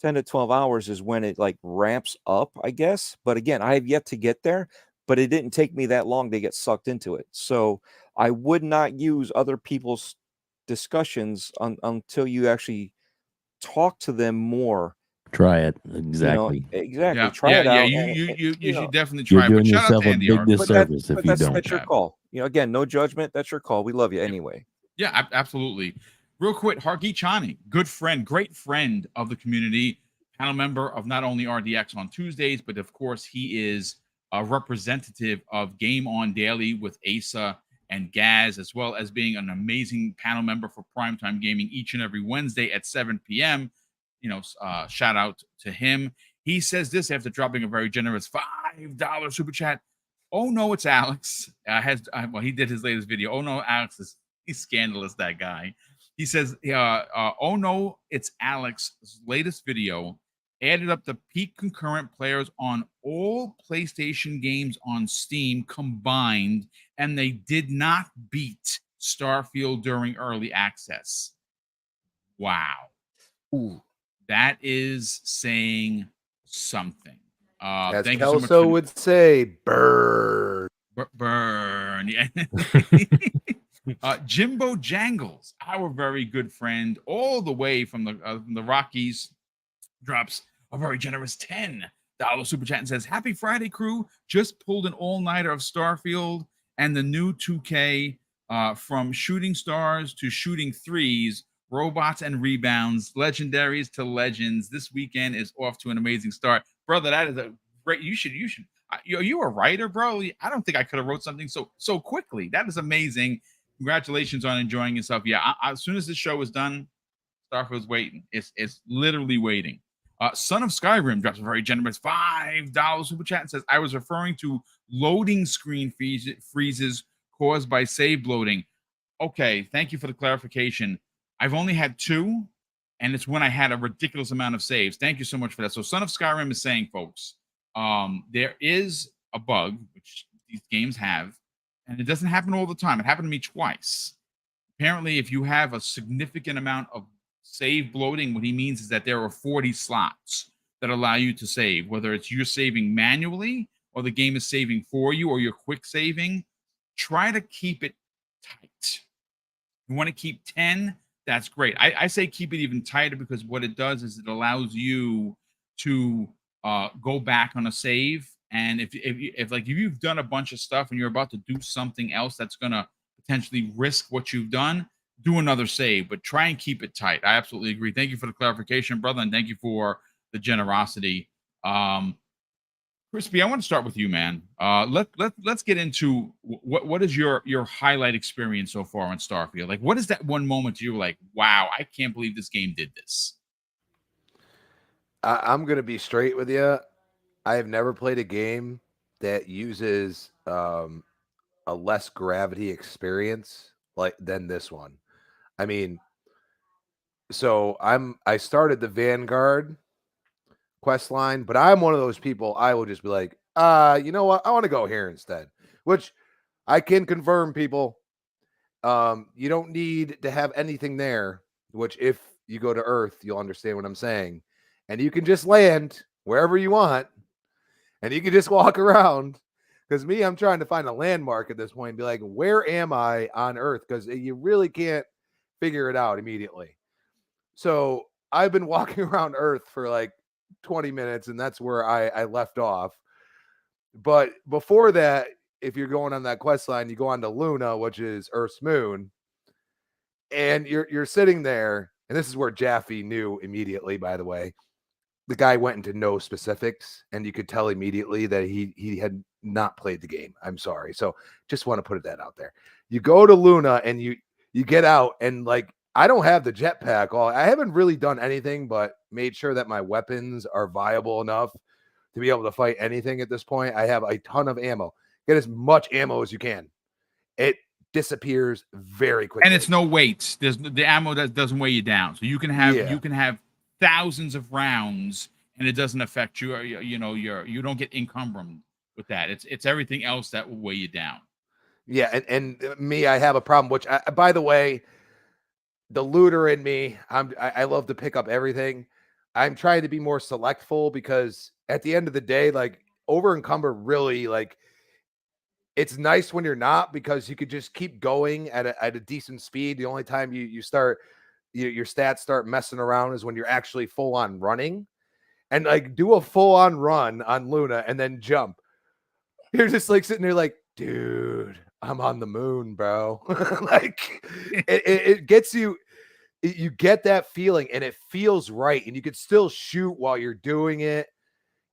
10 to 12 hours is when it like ramps up, I guess. But again, I have yet to get there, but it didn't take me that long to get sucked into it. So I would not use other people's discussions until you actually talk to them more. Try it. Exactly. Exactly. Yeah. Try it out. You should definitely try. You're doing But shout out yourself to a Andy big Hart. disservice if you don't. That's your call. Again, no judgment. That's your call. We love you anyway. Yeah, absolutely. Real quick, Harki Chani, good friend, great friend of the community, panel member of not only RDX on Tuesdays, but of course he is a representative of Game On Daily with Asa and Gaz, as well as being an amazing panel member for Primetime Gaming each and every Wednesday at 7 p.m. Shout out to him. He says this after dropping a very generous $5 super chat. "Oh no, it's Alex." He did his latest video. "Oh no, Alex he's scandalous, that guy." He says, "Oh no, it's Alex's latest video added up the peak concurrent players on all PlayStation games on Steam combined, and they did not beat Starfield during early access." Wow. Ooh. That is saying something. As Thank you so much Kelso would say, burn. Burn. Yeah. Jimbo Jangles, our very good friend, all the way from the Rockies, drops a very generous $10 super chat and says, "Happy Friday, crew. Just pulled an all-nighter of Starfield and the new 2K, from shooting stars to shooting threes, robots and rebounds, legendaries to legends. This weekend is off to an amazing start, brother. That is a great. You should. You a writer, bro? I don't think I could have wrote something so quickly. That is amazing. Congratulations on enjoying yourself. Yeah, as soon as this show is done, Starfield's waiting. It's literally waiting. Son of Skyrim drops a very generous $5 super chat and says, I was referring to loading screen freezes caused by save bloating. Okay, thank you for the clarification. I've only had 2, and it's when I had a ridiculous amount of saves. Thank you so much for that. So Son of Skyrim is saying, folks, there is a bug, which these games have, and it doesn't happen all the time. It happened to me twice. Apparently, if you have a significant amount of save bloating, what he means is that there are 40 slots that allow you to save, whether it's you're saving manually or the game is saving for you or you're quick saving. Try to keep it tight. You want to keep 10, that's great. I say keep it even tighter, because what it does is it allows you to go back on a save. And if like if you've done a bunch of stuff and you're about to do something else that's going to potentially risk what you've done, do another save, but try and keep it tight. I absolutely agree. Thank you for the clarification, brother, and thank you for the generosity. Crispy, I want to start with you, man. Let's get into what is your highlight experience so far on Starfield? Like, what is that one moment you were like, wow, I can't believe this game did this? I'm going to be straight with you. I have never played a game that uses a less gravity experience than this one. I mean, so I started the Vanguard quest line, but I'm one of those people, I will just be like, you know what? I want to go here instead, which I can confirm, people. You don't need to have anything there, which if you go to Earth, you'll understand what I'm saying. And you can just land wherever you want and you can just walk around. Because me, I'm trying to find a landmark at this point and be like, where am I on Earth? Because you really can't figure it out immediately. So I've been walking around Earth for like 20 minutes, and that's where I left off. But before that, if you're going on that quest line, you go on to Luna, which is Earth's moon, and you're sitting there, and this is where Jaffe knew immediately, by the way. The guy went into no specifics, and you could tell immediately that he had not played the game. I'm sorry. So just want to put that out there. You go to Luna and you get out, and like, I don't have the jetpack. I haven't really done anything but made sure that my weapons are viable enough to be able to fight anything at this point. I have a ton of ammo. Get as much ammo as you can. It disappears very quickly. And it's no weight. There's the ammo that doesn't weigh you down. So you can have thousands of rounds and it doesn't affect you. You don't get encumbered with that. It's everything else that will weigh you down. Yeah, and me, I have a problem, which by the way, the looter in me, I love to pick up everything. I'm trying to be more selectful because at the end of the day, like, over encumber really, like, it's nice when you're not, because you could just keep going at a decent speed. The only time you start your stats start messing around is when you're actually full on running, and like, do a full on run on Luna and then jump. You're just like sitting there like, dude, I'm on the moon, bro. Like, it gets you. You get that feeling and it feels right, and you could still shoot while you're doing it.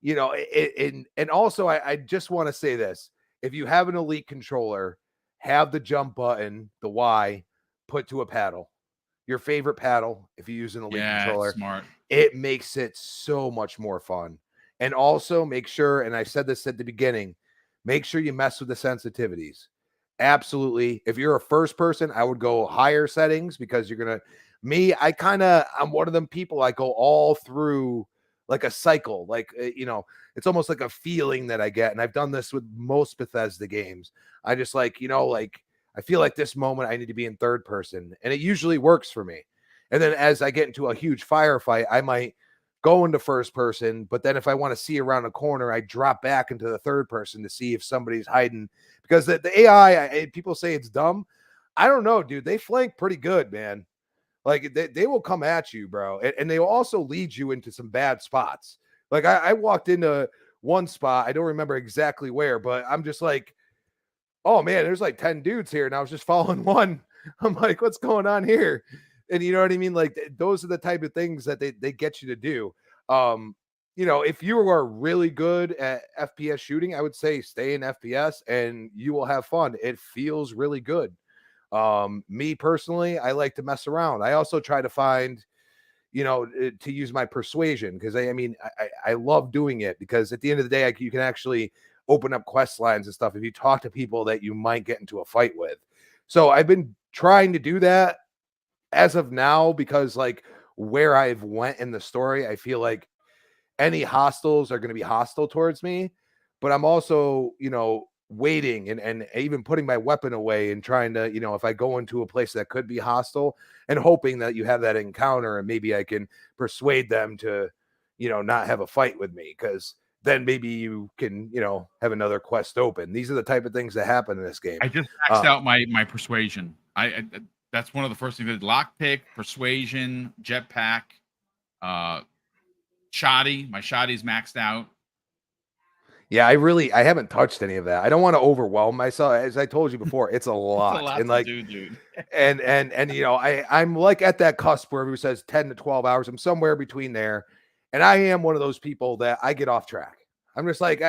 And also I just want to say this. If you have an Elite controller, have the jump button, the Y, put to a paddle. Your favorite paddle, if you use an Elite controller. Smart. It makes it so much more fun. And also make sure, and I said this at the beginning, make sure you mess with the sensitivities. Absolutely. If you're a first person, I would go higher settings, because you're going to, I'm one of them people, I go all through like a cycle. Like, it's almost like a feeling that I get. And I've done this with most Bethesda games. I just like, I feel like this moment I need to be in third person, and it usually works for me. And then as I get into a huge firefight, I might go into first person, but then if I want to see around a corner, I drop back into the third person to see if somebody's hiding, because the AI, people say it's dumb. I don't know, dude. They flank pretty good, man. Like, they will come at you, bro. And they will also lead you into some bad spots. Like, I walked into one spot. I don't remember exactly where, but I'm just like, oh man, there's like 10 dudes here, and I was just following one. I'm like, what's going on here? And you know what I mean? Like those are the type of things that they get you to do. You know, if you are really good at FPS shooting, I would say stay in FPS and you will have fun. It feels really good. Me personally, I like to mess around. I also try to find, you know, to use my persuasion, because I mean, I love doing it, because at the end of the day, you can actually open up quest lines and stuff if you talk to people that you might get into a fight with. So I've been trying to do that as of now, because like where I've went in the story, I feel like any hostiles are going to be hostile towards me, but I'm also, you know, waiting and even putting my weapon away and trying to, you know, if I go into a place that could be hostile, and hoping that you have that encounter and maybe I can persuade them to, you know, not have a fight with me, because then maybe you can, you know, have another quest open. These are the type of things that happen in this game. I just maxed out my persuasion. I that's one of the first things I did. Lockpick, persuasion, jetpack, shoddy. My shoddy's maxed out. Yeah, I haven't touched any of that. I don't want to overwhelm myself. As I told you before, it's a lot. It's a lot and to like, do, dude. and you know, I'm like at that cusp where who says 10 to 12 hours. I'm somewhere between there. And I am one of those people that I get off track. I'm just like,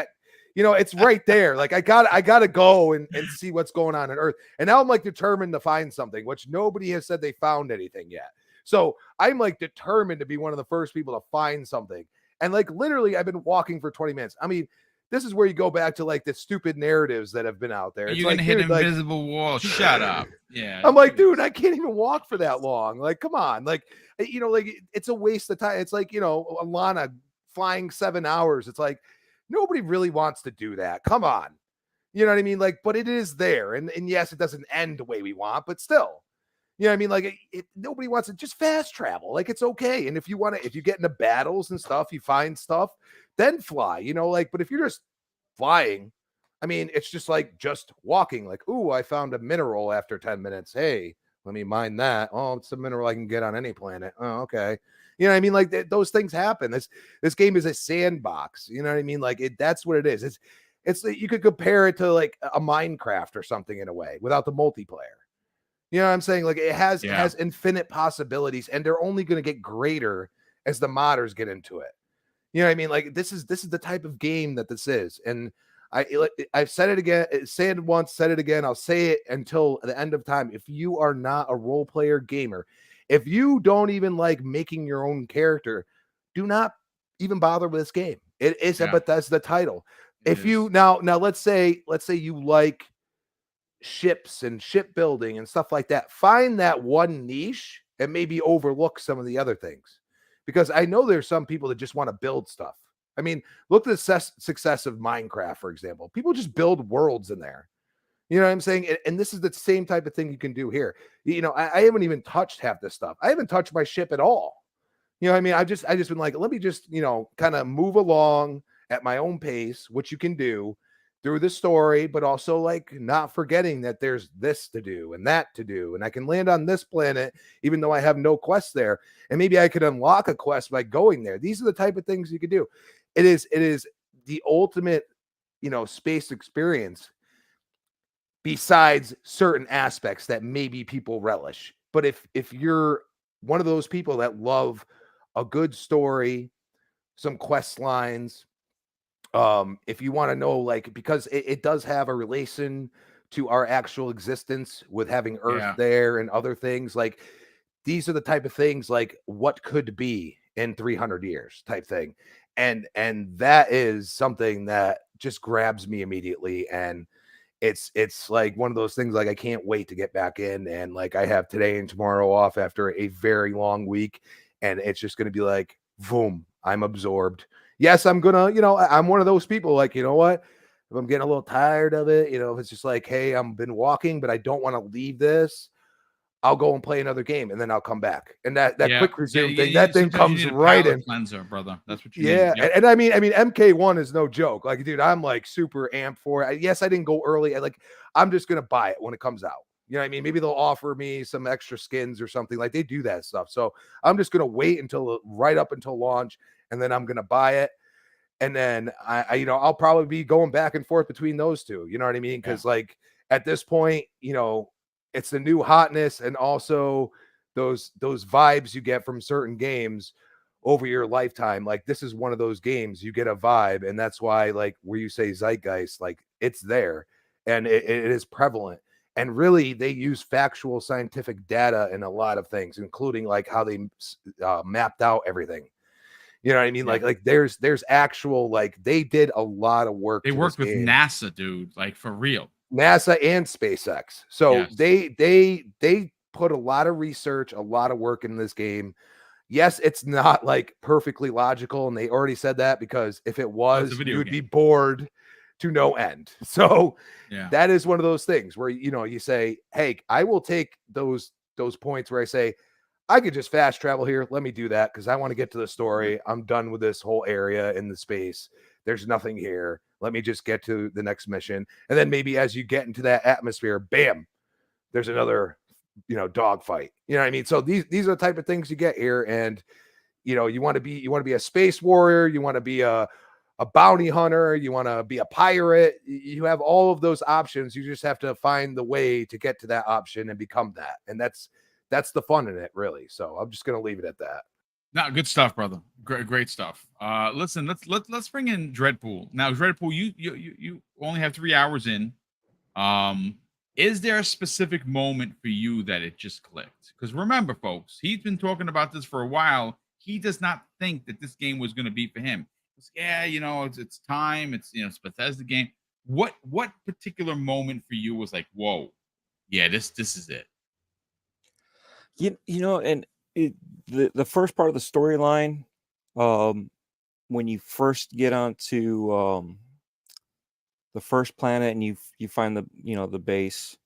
you know, it's right there. Like I gotta go and see what's going on Earth. And now I'm like determined to find something, which nobody has said they found anything yet. So I'm like determined to be one of the first people to find something. And like literally, I've been walking for 20 minutes. I mean, this is where you go back to like the stupid narratives that have been out there. It's You're like, gonna hit dude, like, invisible wall. Shut up. Yeah. I'm like, dude, I can't even walk for that long. Like, come on. Like, you know, like it's a waste of time. It's like, you know, Alana flying 7 hours. It's like nobody really wants to do that. Come on. You know what I mean? Like, but it is there. And yes, it doesn't end the way we want, but still. You know what I mean? Like nobody wants to just fast travel. Like it's okay. And if you want to, if you get into battles and stuff, you find stuff, then fly, you know, like, but if you're just flying, I mean, it's just like just walking, like, ooh, I found a mineral after 10 minutes. Hey, let me mine that. Oh, it's a mineral I can get on any planet. Oh, okay. You know what I mean? Like those things happen. This game is a sandbox. You know what I mean? Like that's what it is. It's you could compare it to like a Minecraft or something in a way without the multiplayer. You know what I'm saying? Like it has infinite possibilities, and they're only going to get greater as the modders get into it. You know what I mean? Like this is the type of game that this is. And I've said it again, say it once, said it again. I'll say it until the end of time. If you are not a role player gamer, if you don't even like making your own character, do not even bother with this game. It is a Bethesda title. If you now let's say you like ships and shipbuilding and stuff like that, find that one niche and maybe overlook some of the other things, because I know there's some people that just want to build stuff. I mean, look at the success of Minecraft, for example. People just build worlds in there. You know what I'm saying? And this is the same type of thing you can do here. You know, I haven't even touched half this stuff. I haven't touched my ship at all. You know what I mean? I just been like, let me just, you know, kind of move along at my own pace, which you can do through the story, but also like not forgetting that there's this to do and that to do. And I can land on this planet, even though I have no quest there. And maybe I could unlock a quest by going there. These are the type of things you could do. It is the ultimate, you know, space experience, besides certain aspects that maybe people relish. But if you're one of those people that love a good story, some quest lines, if you want to know, like, because it does have a relation to our actual existence with having Earth there and other things, like these are the type of things like what could be in 300 years type thing. And that is something that just grabs me immediately. And it's like one of those things, like I can't wait to get back in. And like I have today and tomorrow off after a very long week, and it's just going to be like, boom, I'm absorbed. Yes, I'm gonna, you know, I'm one of those people like, you know what, if I'm getting a little tired of it, you know, if it's just like, hey, I've been walking, but I don't want to leave this, I'll go and play another game and then I'll come back. And that quick resume thing, that thing comes right in. Cleanser, brother. That's what you need. Yeah. And I mean, MK1 is no joke. Like, dude, I'm like super amped for it. Yes, I didn't go early. I'm just gonna buy it when it comes out. You know what I mean? Maybe they'll offer me some extra skins or something. Like they do that stuff. So I'm just gonna wait until right up until launch, and then I'm gonna buy it. And then I you know, I'll probably be going back and forth between those two. You know what I mean? Because like at this point, it's the new hotness, and also those vibes you get from certain games over your lifetime. Like, this is one of those games you get a vibe, and that's why, like, where you say zeitgeist, like, it's there, and it is prevalent. And really, they use factual scientific data in a lot of things, including like how they mapped out everything. You know what I mean? Yeah. Like there's actual, like, they did a lot of work. They to worked this with game. NASA, dude, like for real. NASA and SpaceX. So Yes. they put a lot of research, a lot of work in this game. Yes, it's not like perfectly logical, and they already said that, because if it Well, it's a was, video you'd game. be bored to no end. So Yeah. that is one of those things where, you say, hey, I will take those points where I say, I could just fast travel here. Let me do that, because I want to get to the story. I'm done with this whole area in the space. There's nothing here. Let me just get to the next mission. And then maybe as you get into that atmosphere, bam, there's another, dogfight. You know what I mean? So these are the type of things you get here. And, you want to be a space warrior. You want to be a bounty hunter. You want to be a pirate. You have all of those options. You just have to find the way to get to that option and become that. And that's the fun in it, really. So I'm just going to leave it at that. No, good stuff, brother. Great stuff. Listen, let's bring in Dreadpool. Now, Dreadpool, you only have 3 hours in. Is there a specific moment for you that it just clicked? Because remember, folks, he's been talking about this for a while. He does not think that this game was going to be for him. Yeah, it's time. It's Bethesda game. What particular moment for you was like, whoa, yeah, this is it? And the first part of the storyline, when you first get onto the first planet and you find the base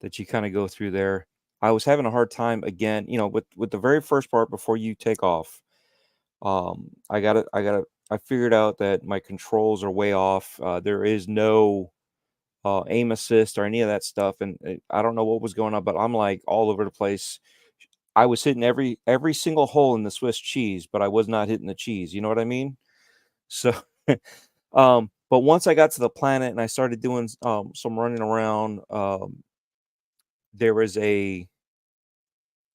that you kind of go through there, I was having a hard time again, with the very first part before you take off. I figured out that my controls are way off. There is no aim assist or any of that stuff, and I don't know what was going on, but I'm like all over the place. I was hitting every single hole in the Swiss cheese, but I was not hitting the cheese. You know what I mean? So, but once I got to the planet and I started doing some running around, I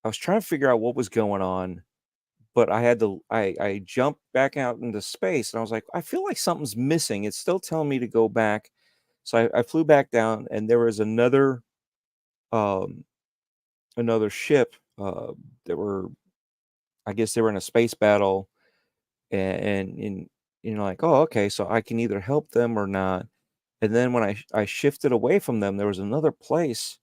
was trying to figure out what was going on, but I jumped back out into space, and I was like, I feel like something's missing. It's still telling me to go back. So I flew back down, and there was another ship I guess they were in a space battle, and like, oh, okay, so I can either help them or not. And then when I shifted away from them, there was another place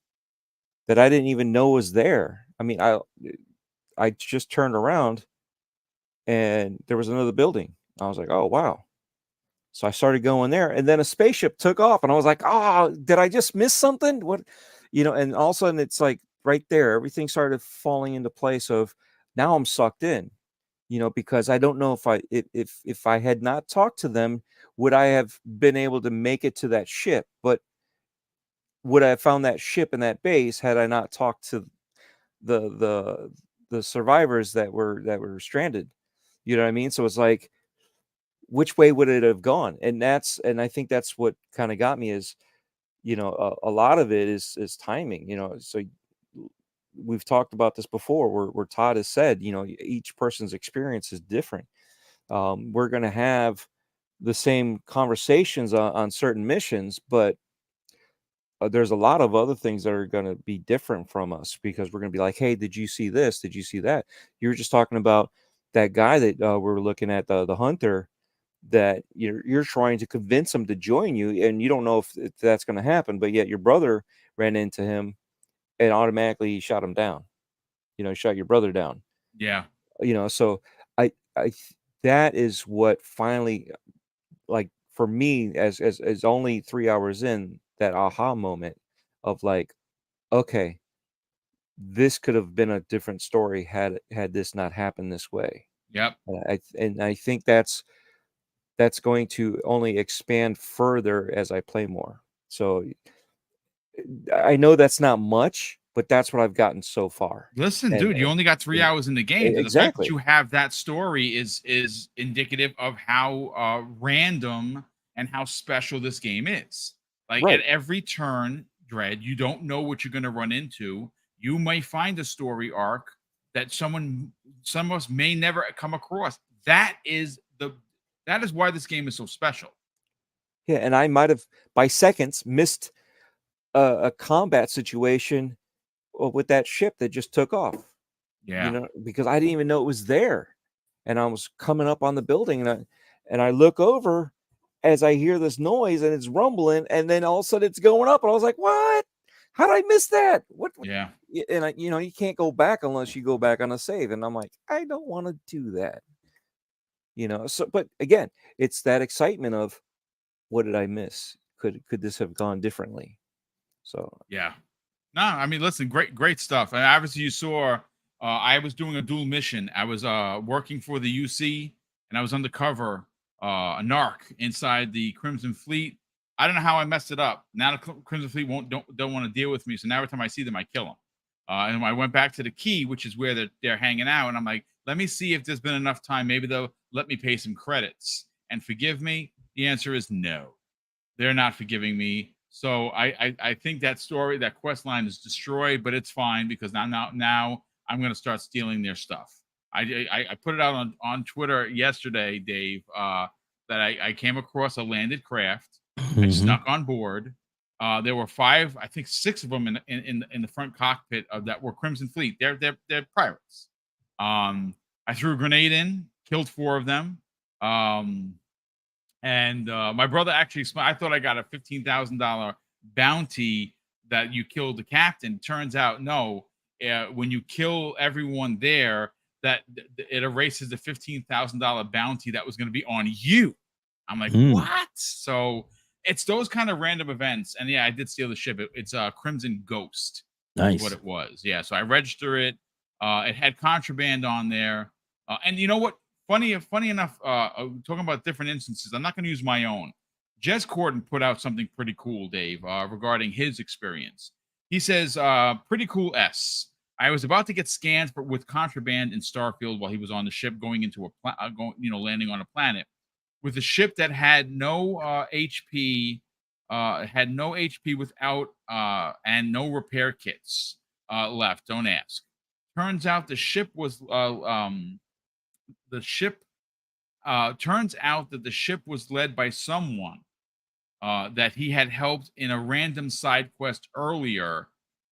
that I didn't even know was there. I mean, I just turned around and there was another building. I was like, oh, wow. So I started going there, and then a spaceship took off, and I was like, oh, did I just miss something? What, and all of a sudden it's like right there, everything started falling into place of now I'm sucked in, because I don't know if I had not talked to them, would I have been able to make it to that ship? But would I have found that ship and that base had I not talked to the survivors that were stranded? You know what I mean? So it's like, which way would it have gone? And I think that's what kind of got me is, a lot of it is timing, so we've talked about this before where Todd has said, each person's experience is different. We're going to have the same conversations on certain missions, but there's a lot of other things that are going to be different from us, because we're going to be like, hey, did you see this? Did you see that? You were just talking about that guy that we're looking at, the hunter, that you're trying to convince him to join you, and you don't know if that's going to happen, but yet your brother ran into him and automatically shot him down. Shot your brother down. Yeah. So I that is what finally, like, for me, as only 3 hours in, that aha moment of like, okay, this could have been a different story had this not happened this way. Yep. And I think that's going to only expand further as I play more. So I know that's not much, but that's what I've gotten so far. Listen, And, dude, you only got 3 hours in the game. So the fact that exactly. you have that story is indicative of how random and how special this game is. Like, Right. at every turn, Dread. You don't know what you're going to run into. You might find a story arc that some of us may never come across. That is why this game is so special. Yeah, and I might have by seconds missed a combat situation with that ship that just took off. Yeah. You know, because I didn't even know it was there, and I was coming up on the building, and I look over as I hear this noise and it's rumbling, and then all of a sudden it's going up, and I was like, "What? How did I miss that? What?" Yeah. And you can't go back unless you go back on a save, and I'm like, I don't want to do that. So, but again, it's that excitement of, what did I miss? Could this have gone differently? So yeah. No, I mean, listen, great stuff. And obviously, you saw I was doing a dual mission. I was working for the UC, and I was undercover, a narc inside the Crimson Fleet. I don't know how I messed it up. Now the Crimson Fleet don't want to deal with me. So now every time I see them, I kill them. And I went back to the key, which is where they're hanging out, and I'm like, let me see if there's been enough time. Maybe they'll let me pay some credits and forgive me. The answer is no. They're not forgiving me. So I think that quest line is destroyed, but it's fine because now I'm going to start stealing their stuff. I put it out on Twitter yesterday, Dave, that I came across a landed craft. I snuck on board. There were 5, I think 6 of them in the front cockpit of that were Crimson Fleet. They're pirates. I threw a grenade in, killed 4 of them. And my brother actually, I thought I got a $15,000 bounty that you killed the captain. Turns out, no. When you kill everyone there, that it erases the $15,000 bounty that was going to be on you. I'm like, what? So it's those kind of random events. And yeah, I did steal the ship. It's a Crimson Ghost. Nice. Is what it was. Yeah. So I register it. It had contraband on there. And you know what? Funny enough, talking about different instances, I'm not going to use my own. Jez Corden put out something pretty cool, Dave, regarding his experience. He says, pretty cool S. I was about to get scanned with contraband in Starfield while he was on the ship going into landing on a planet with a ship that had no HP, without and no repair kits left. Don't ask. Turns out the ship was led by someone that he had helped in a random side quest earlier,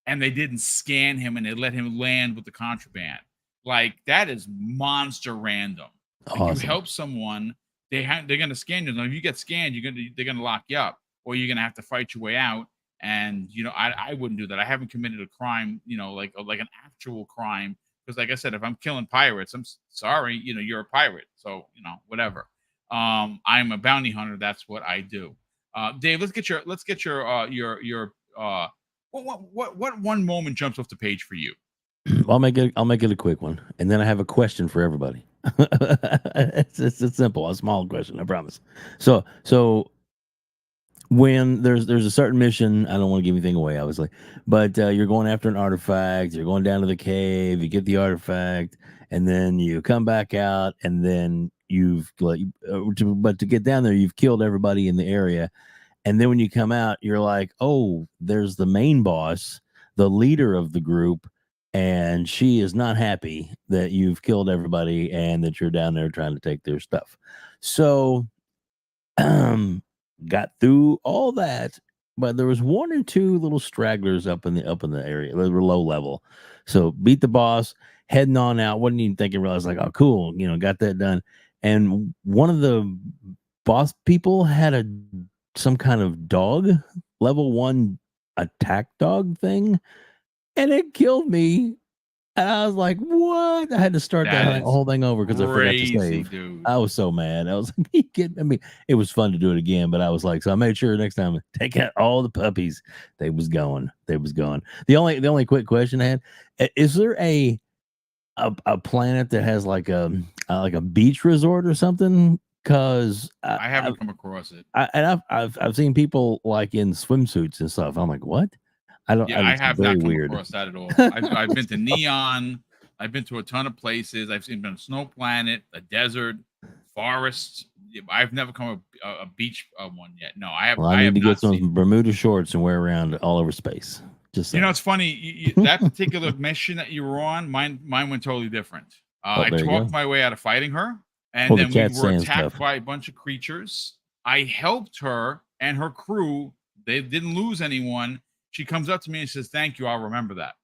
and they didn't scan him and they let him land with the contraband. Like, that is monster random. Like, awesome. You help someone, they're going to scan you. Now, if you get scanned, they're going to lock you up, or you're going to have to fight your way out. And I wouldn't do that. I haven't committed a crime, like an actual crime. Because, like I said, if I'm killing pirates, I'm sorry, you're a pirate. So, whatever. I'm a bounty hunter. That's what I do. Dave, let's get your what one moment jumps off the page for you? I'll make it a quick one, and then I have a question for everybody. It's simple, a small question, I promise. So when there's a certain mission, I don't want to give anything away, obviously, but you're going after an artifact, you're going down to the cave, you get the artifact, and then you come back out, and then but to get down there, you've killed everybody in the area, and then when you come out, you're like, oh, there's the main boss, the leader of the group, and she is not happy that you've killed everybody and that you're down there trying to take their stuff. So got through all that, but there was 1 or 2 little stragglers up in the area. They were low level. So beat the boss, heading on out. Wasn't even thinking, realized like, oh, cool, got that done. And one of the boss people had some kind of dog, level 1 attack dog thing, and it killed me. And I was like, what? I had to start that whole thing over because I forgot to save. Dude. I was so mad. I was like, it was fun to do it again, but I was like, so I made sure next time, take out all the puppies. They was gone. The only quick question I had, is there a planet that has like a beach resort or something? Because I haven't come across it. I've seen people like in swimsuits and stuff. I'm like, what? I have not come weird. across that at all. I've been to Neon. I've been to a ton of places. I've been to Snow Planet, a desert, forest. I've never come a beach one yet. No, I have. Well, I I need have to not get some seen. Bermuda shorts and wear around all over space. Just You know, saying. it's funny. That particular mission that you were on, mine went totally different. Oh, I there you talked go. my way out of fighting her, and Oh, the then we chat's were saying attacked stuff. by a bunch of creatures. I helped her and her crew. They didn't lose anyone. She comes up to me and says, "Thank you. I'll remember that."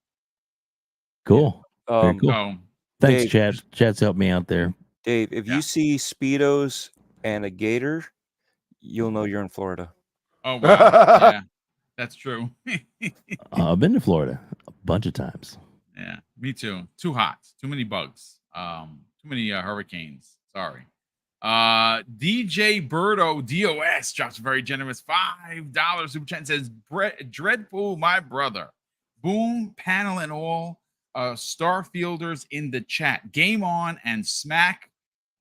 Cool. Very cool. So, Thanks, Dave, chat. Chat's helped me out there. Dave, if Yeah. you see Speedos and a gator, you'll know you're in Florida. oh wow, yeah, that's true. I've been to Florida a bunch of times. Yeah, me too. Too hot. Too many bugs. Too many hurricanes. Sorry. DJ Birdo DOS drops a very generous $5 super chat and says, Dreadpool, my brother. Boom, panel and all. Starfielders in the chat. Game on and smack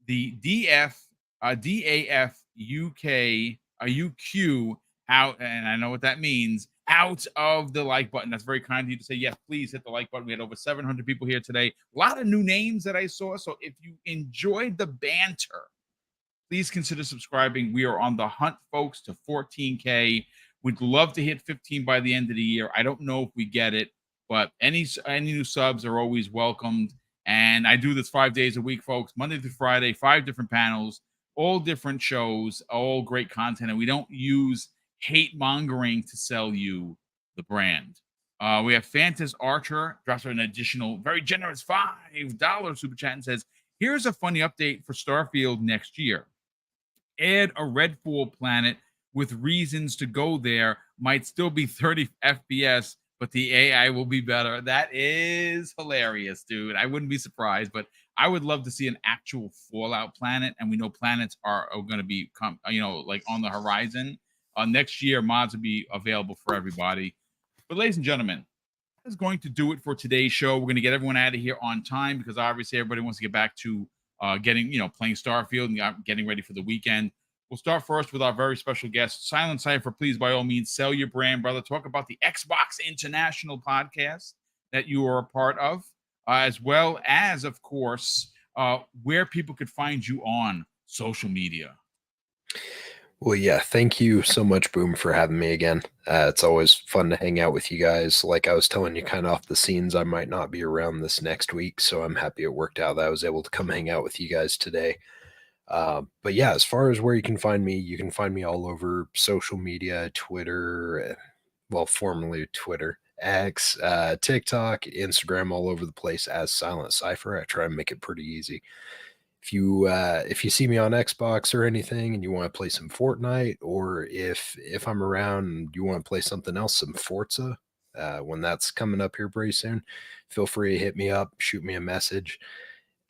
the DAF UK UQ out, and I know what that means, out of the like button. That's very kind of you to say. Yes, please hit the like button. We had over 700 people here today. A lot of new names that I saw. So if you enjoyed the banter, please consider subscribing. We are on the hunt, folks, to 14K. We'd love to hit 15 by the end of the year. I don't know if we get it, but any new subs are always welcomed. And I do this 5 days a week, folks, Monday through Friday, 5 different panels, all different shows, all great content. And we don't use hate mongering to sell you the brand. We have Fantas Archer drops an additional very generous $5 super chat and says, here's a funny update for Starfield next year. Add a Redfall planet with reasons to go there. Might still be 30 FPS, but the AI will be better. That is hilarious, dude. I wouldn't be surprised, but I would love to see an actual Fallout planet. And we know planets are going to be, like on the horizon. Next year, mods will be available for everybody. But ladies and gentlemen, that is going to do it for today's show. We're going to get everyone out of here on time because obviously everybody wants to get back to playing Starfield and getting ready for the weekend. We'll start first with our very special guest, Silent Cypher. Please, by all means, sell your brand, brother. Talk about the Xbox International podcast that you are a part of, as well as, of course, where people could find you on social media. Well, yeah, thank you so much, Boom, for having me again. It's always fun to hang out with you guys. Like I was telling you kind of off the scenes, I might not be around this next week, so I'm happy it worked out that I was able to come hang out with you guys today. But yeah, as far as where you can find me all over social media, Twitter, well, formerly Twitter, X, TikTok, Instagram, all over the place as Silent Cypher. I try and make it pretty easy. If you see me on Xbox or anything and you want to play some Fortnite, or if I'm around and you want to play something else, some Forza, when that's coming up here pretty soon, feel free to hit me up, shoot me a message.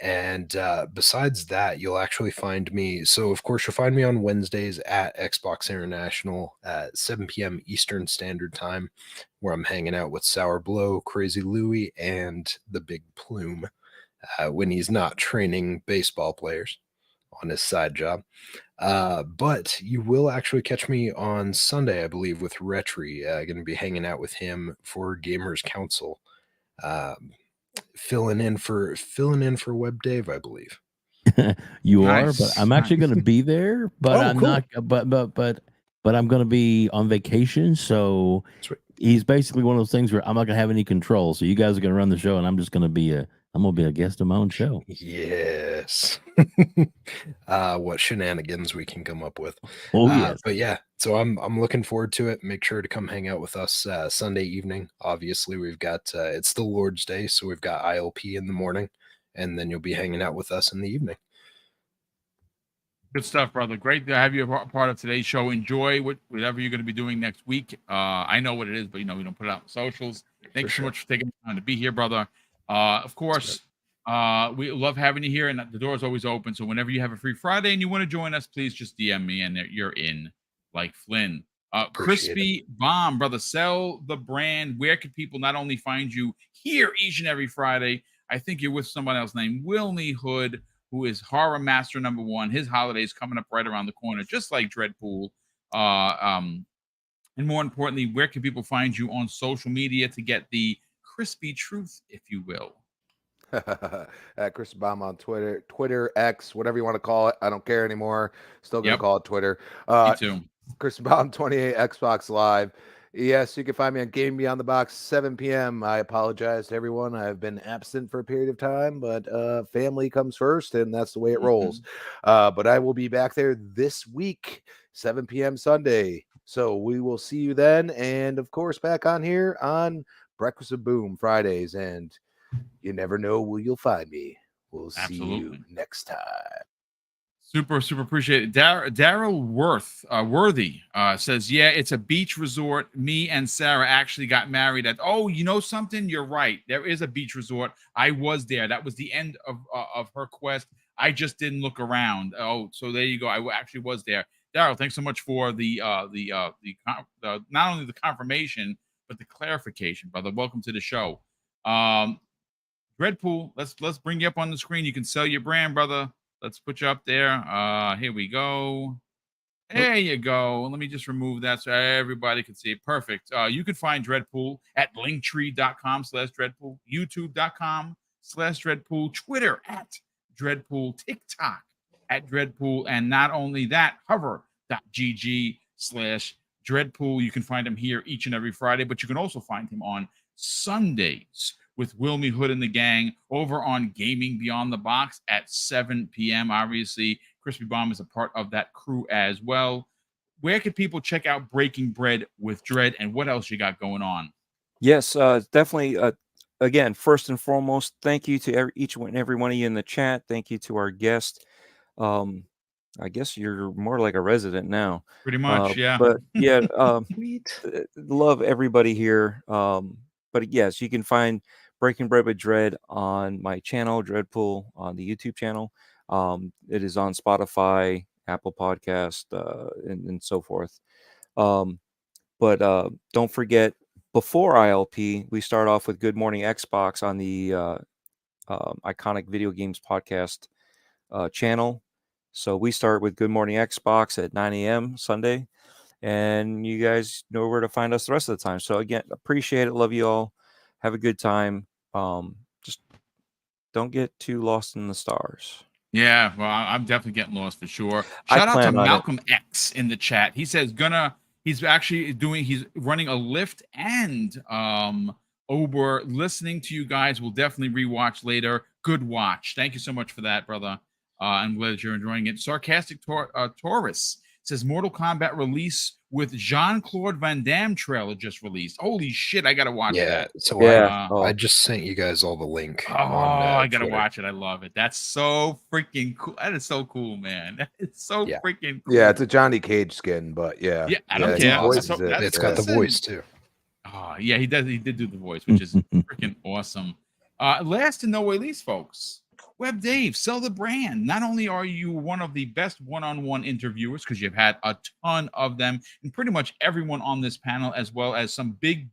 And besides that, you'll actually find me. So, of course, you'll find me on Wednesdays at Xbox International at 7 p.m. Eastern Standard Time, where I'm hanging out with Sour Blow, Crazy Louie, and the Big Plume when he's not training baseball players on his side job. But you will actually catch me on Sunday, I believe, with Retri. Going to be hanging out with him for Gamers Council. Filling in for Web Dave, I believe. You Nice, are, but I'm actually nice. going to be there. But Oh, I'm cool. not. But I'm going to be on vacation. So Sweet. he's basically one of those things where I'm not going to have any control. So you guys are going to run the show, and I'm just going to be a guest of my own show. Yes. What shenanigans we can come up with. Oh yes. But yeah, so I'm looking forward to it. Make sure to come hang out with us Sunday evening. Obviously, we've got it's the Lord's Day, so we've got ILP in the morning, and then you'll be hanging out with us in the evening. Good stuff, brother. Great to have you a part of today's show. Enjoy whatever you're going to be doing next week. I know what it is, but we don't put it out on socials. Thank you so much for taking the time to be here, brother. Of course, we love having you here, and the door is always open. So whenever you have a free Friday and you want to join us, please just DM me, and you're in like Flynn. Crispy Bomb, brother. Sell the brand. Where can people not only find you here each and every Friday? I think you're with someone else named Wilney Hood, who is Horror Master #1. His holiday is coming up right around the corner, just like Dreadpool. And more importantly, where can people find you on social media to get the crispy truth, if you will? At Chris Baum on Twitter, X, whatever you want to call it. I don't care anymore. Still gonna Yep. call it Twitter. Me too. Chris Baum 28 Xbox Live. Yes, you can find me on Game Beyond the Box 7 p.m. I apologize to everyone. I've been absent for a period of time, but family comes first, and that's the way it rolls. But I will be back there this week, 7 p.m. Sunday. So we will see you then, and of course back on here on Breakfast with Boom Fridays, and you never know where you'll find me. We'll see you next time. Super appreciate it. Daryl Worthy says, yeah, it's a beach resort. Me and Sarah actually got married at. Oh, you know something? You're right. There is a beach resort. I was there. That was the end of her quest. I just didn't look around. Oh, so there you go. I actually was there. Daryl, thanks so much for the not only the confirmation but the clarification, brother. Welcome to the show. Dreadpool, let's bring you up on the screen. You can sell your brand, brother. Let's put you up there. Here we go. There you go. Let me just remove that so everybody can see it. Perfect. You can find Dreadpool at linktree.com/Dreadpool, youtube.com/Dreadpool, Twitter at Dreadpool, TikTok at Dreadpool, and not only that, hover.gg/Dreadpool. You can find him here each and every Friday, but you can also find him on Sundays with Wilmy Hood and the gang over on Gaming Beyond the Box at 7 p.m. Obviously, Crispy Bomb is a part of that crew as well. Where can people check out Breaking Bread with Dread, and what else you got going on? Yes, definitely. Again, first and foremost, thank you to each and every one of you in the chat. Thank you to our guest. I guess you're more like a resident now. Pretty much, yeah. But yeah, love everybody here. But yes, you can find Breaking Bread with Dread on my channel, Dreadpool, on the YouTube channel. It is on Spotify, Apple Podcast, and so forth. But don't forget, before ILP, we start off with Good Morning Xbox on the Iconic Video Games Podcast channel. So we start with Good Morning Xbox at 9 a.m. Sunday, and you guys know where to find us the rest of the time. So again, appreciate it. Love you all. Have a good time. Just don't get too lost in the stars. Yeah, well, I'm definitely getting lost for sure. Shout out to Malcolm X in the chat. He says he's running a Lyft and Uber. Listening to you guys. Will definitely rewatch later. Good watch. Thank you so much for that, brother. I'm glad that you're enjoying it. Sarcastic Taurus says Mortal Kombat release with Jean-Claude Van Damme trailer just released. Holy shit, I gotta watch that. So I just sent you guys all the link. I gotta watch it. I love it. That's so freaking cool. That is so cool, man. That is so freaking cool. Yeah, it's a Johnny Cage skin, but yeah. Yeah, I don't care. It's got the voice too. Oh, yeah, he does. He did do the voice, which is freaking awesome. Last and no way least, folks. Web Dave, sell the brand. Not only are you one of the best one-on-one interviewers, because you've had a ton of them, and pretty much everyone on this panel, as well as some big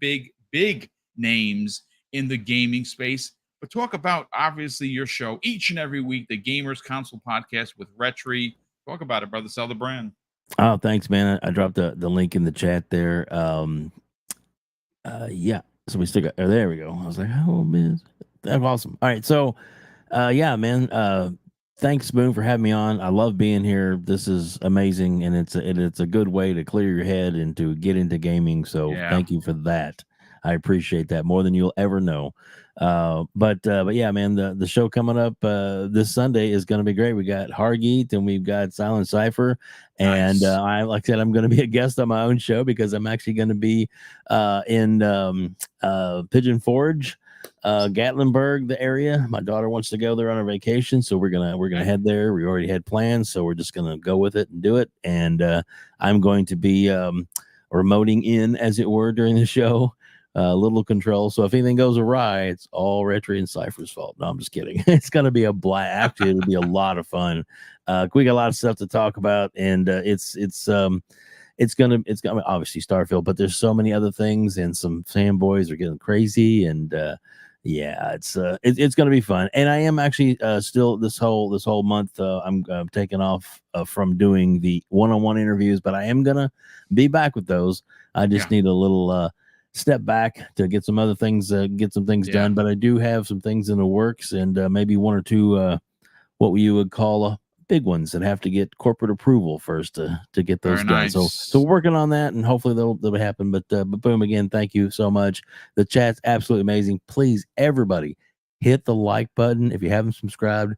names in the gaming space, but talk about, obviously, your show each and every week, the Gamers Console Podcast with Retry. Talk about it, brother. Sell the brand. Oh, thanks, man. I dropped the link in the chat there. Yeah. So we still got, there we go. I was like, oh, man, that's awesome. All right. So, yeah, man. Thanks, Boom, for having me on. I love being here. This is amazing, and it's a good way to clear your head and to get into gaming. So thank you for that. I appreciate that more than you'll ever know. But yeah, man, the show coming up this Sunday is going to be great. We got Hargeet and we've got Silent Cypher, and like I said, I'm going to be a guest on my own show because I'm actually going to be in Pigeon Forge, Gatlinburg, the area. My daughter wants to go there on a vacation, so we're gonna head there. We already had plans, so we're just gonna go with it and do it. And I'm going to be remoting in, as it were, during the show. Little control. So if anything goes awry, it's all Retry and Cypher's fault. No, I'm just kidding. It's gonna be a blast. Actually, it'll be a lot of fun. We got a lot of stuff to talk about, and it's gonna obviously Starfield, but there's so many other things, and some fanboys are getting crazy, and yeah, it's gonna be fun. And I am actually still this whole month I'm taking off from doing the one-on-one interviews, but I am gonna be back with those. I just need a little step back to get some other things, done. But I do have some things in the works, and maybe one or two what you would call big ones that have to get corporate approval first to get those Very done. nice. So we're working on that, and hopefully they'll happen. But Boom, again, thank you so much. The chat's absolutely amazing. Please, everybody, hit the like button if you haven't subscribed.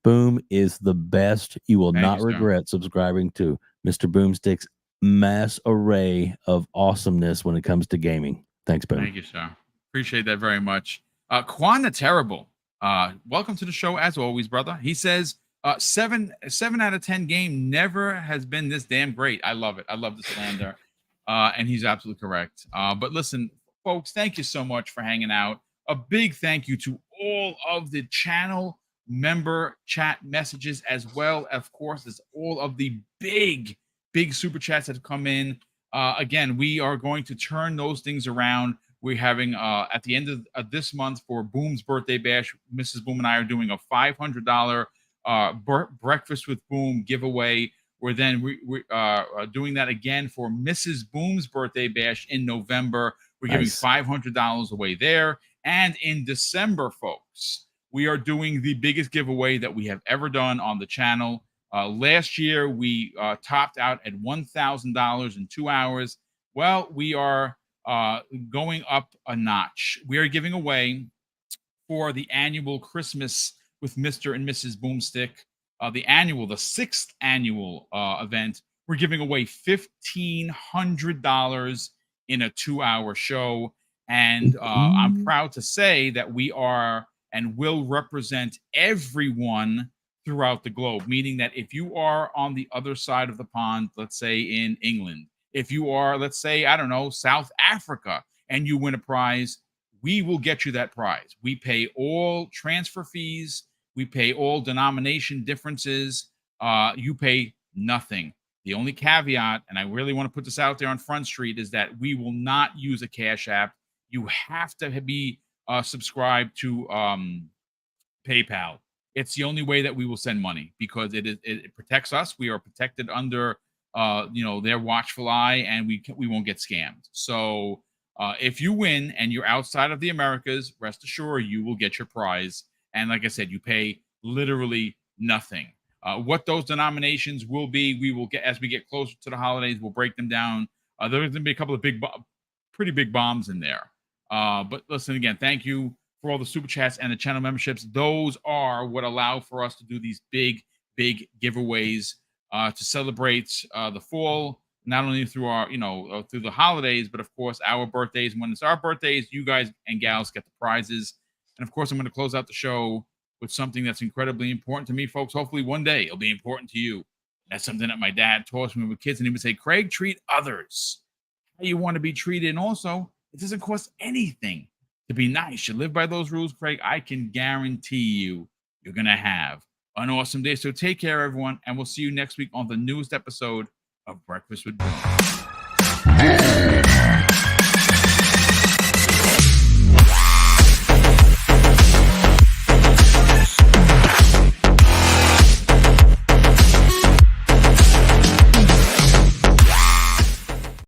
Boom is the best. You will Thank not you, sir. regret subscribing to Mr. Boomstick's mass array of awesomeness when it comes to gaming. Thanks, Boom. Thank you, sir. Appreciate that very much. Quan the Terrible, welcome to the show as always, brother. He says, 7 out of 10 game never has been this damn great. I love it. I love the slander. And he's absolutely correct. But listen, folks, thank you so much for hanging out. A big thank you to all of the channel member chat messages, as well, of course, as all of the big super chats that have come in. Again, we are going to turn those things around. We're having at the end of this month for Boom's birthday bash, Mrs. Boom and I are doing a $500 breakfast with Boom giveaway. We're then doing that again for Mrs. Boom's birthday bash in November. We're giving $500 away there. And in December, folks, we are doing the biggest giveaway that we have ever done on the channel. Last year, we topped out at $1,000 in 2 hours. Well, we are going up a notch. We are giving away for the annual Christmas with Mr. and Mrs. Boomstick, the 6th annual event. We're giving away $1,500 in a 2-hour show. And I'm proud to say that we are and will represent everyone throughout the globe, meaning that if you are on the other side of the pond, let's say in England, if you are, let's say, I don't know, South Africa, and you win a prize, we will get you that prize. We pay all transfer fees. We pay all denomination differences. You pay nothing. The only caveat, and I really want to put this out there on Front Street, is that we will not use a Cash App. You have to be subscribed to PayPal. It's the only way that we will send money, because it protects us. We are protected under their watchful eye, and we won't get scammed. So if you win and you're outside of the Americas, rest assured you will get your prize. And like I said, you pay literally nothing. What those denominations will be, we will get as we get closer to the holidays. We'll break them down. There's going to be a couple of pretty big bombs in there. But listen, again, thank you for all the super chats and the channel memberships. Those are what allow for us to do these big giveaways to celebrate the fall, not only through our, through the holidays, but of course our birthdays. And when it's our birthdays, you guys and gals get the prizes. And of course, I'm going to close out the show with something that's incredibly important to me, folks. Hopefully one day it'll be important to you. That's something that my dad taught us when we were kids, and he would say, Craig, treat others how you want to be treated. And also, it doesn't cost anything to be nice. You live by those rules, Craig. I can guarantee you're going to have an awesome day. So take care, everyone, and we'll see you next week on the newest episode of Breakfast with Boom.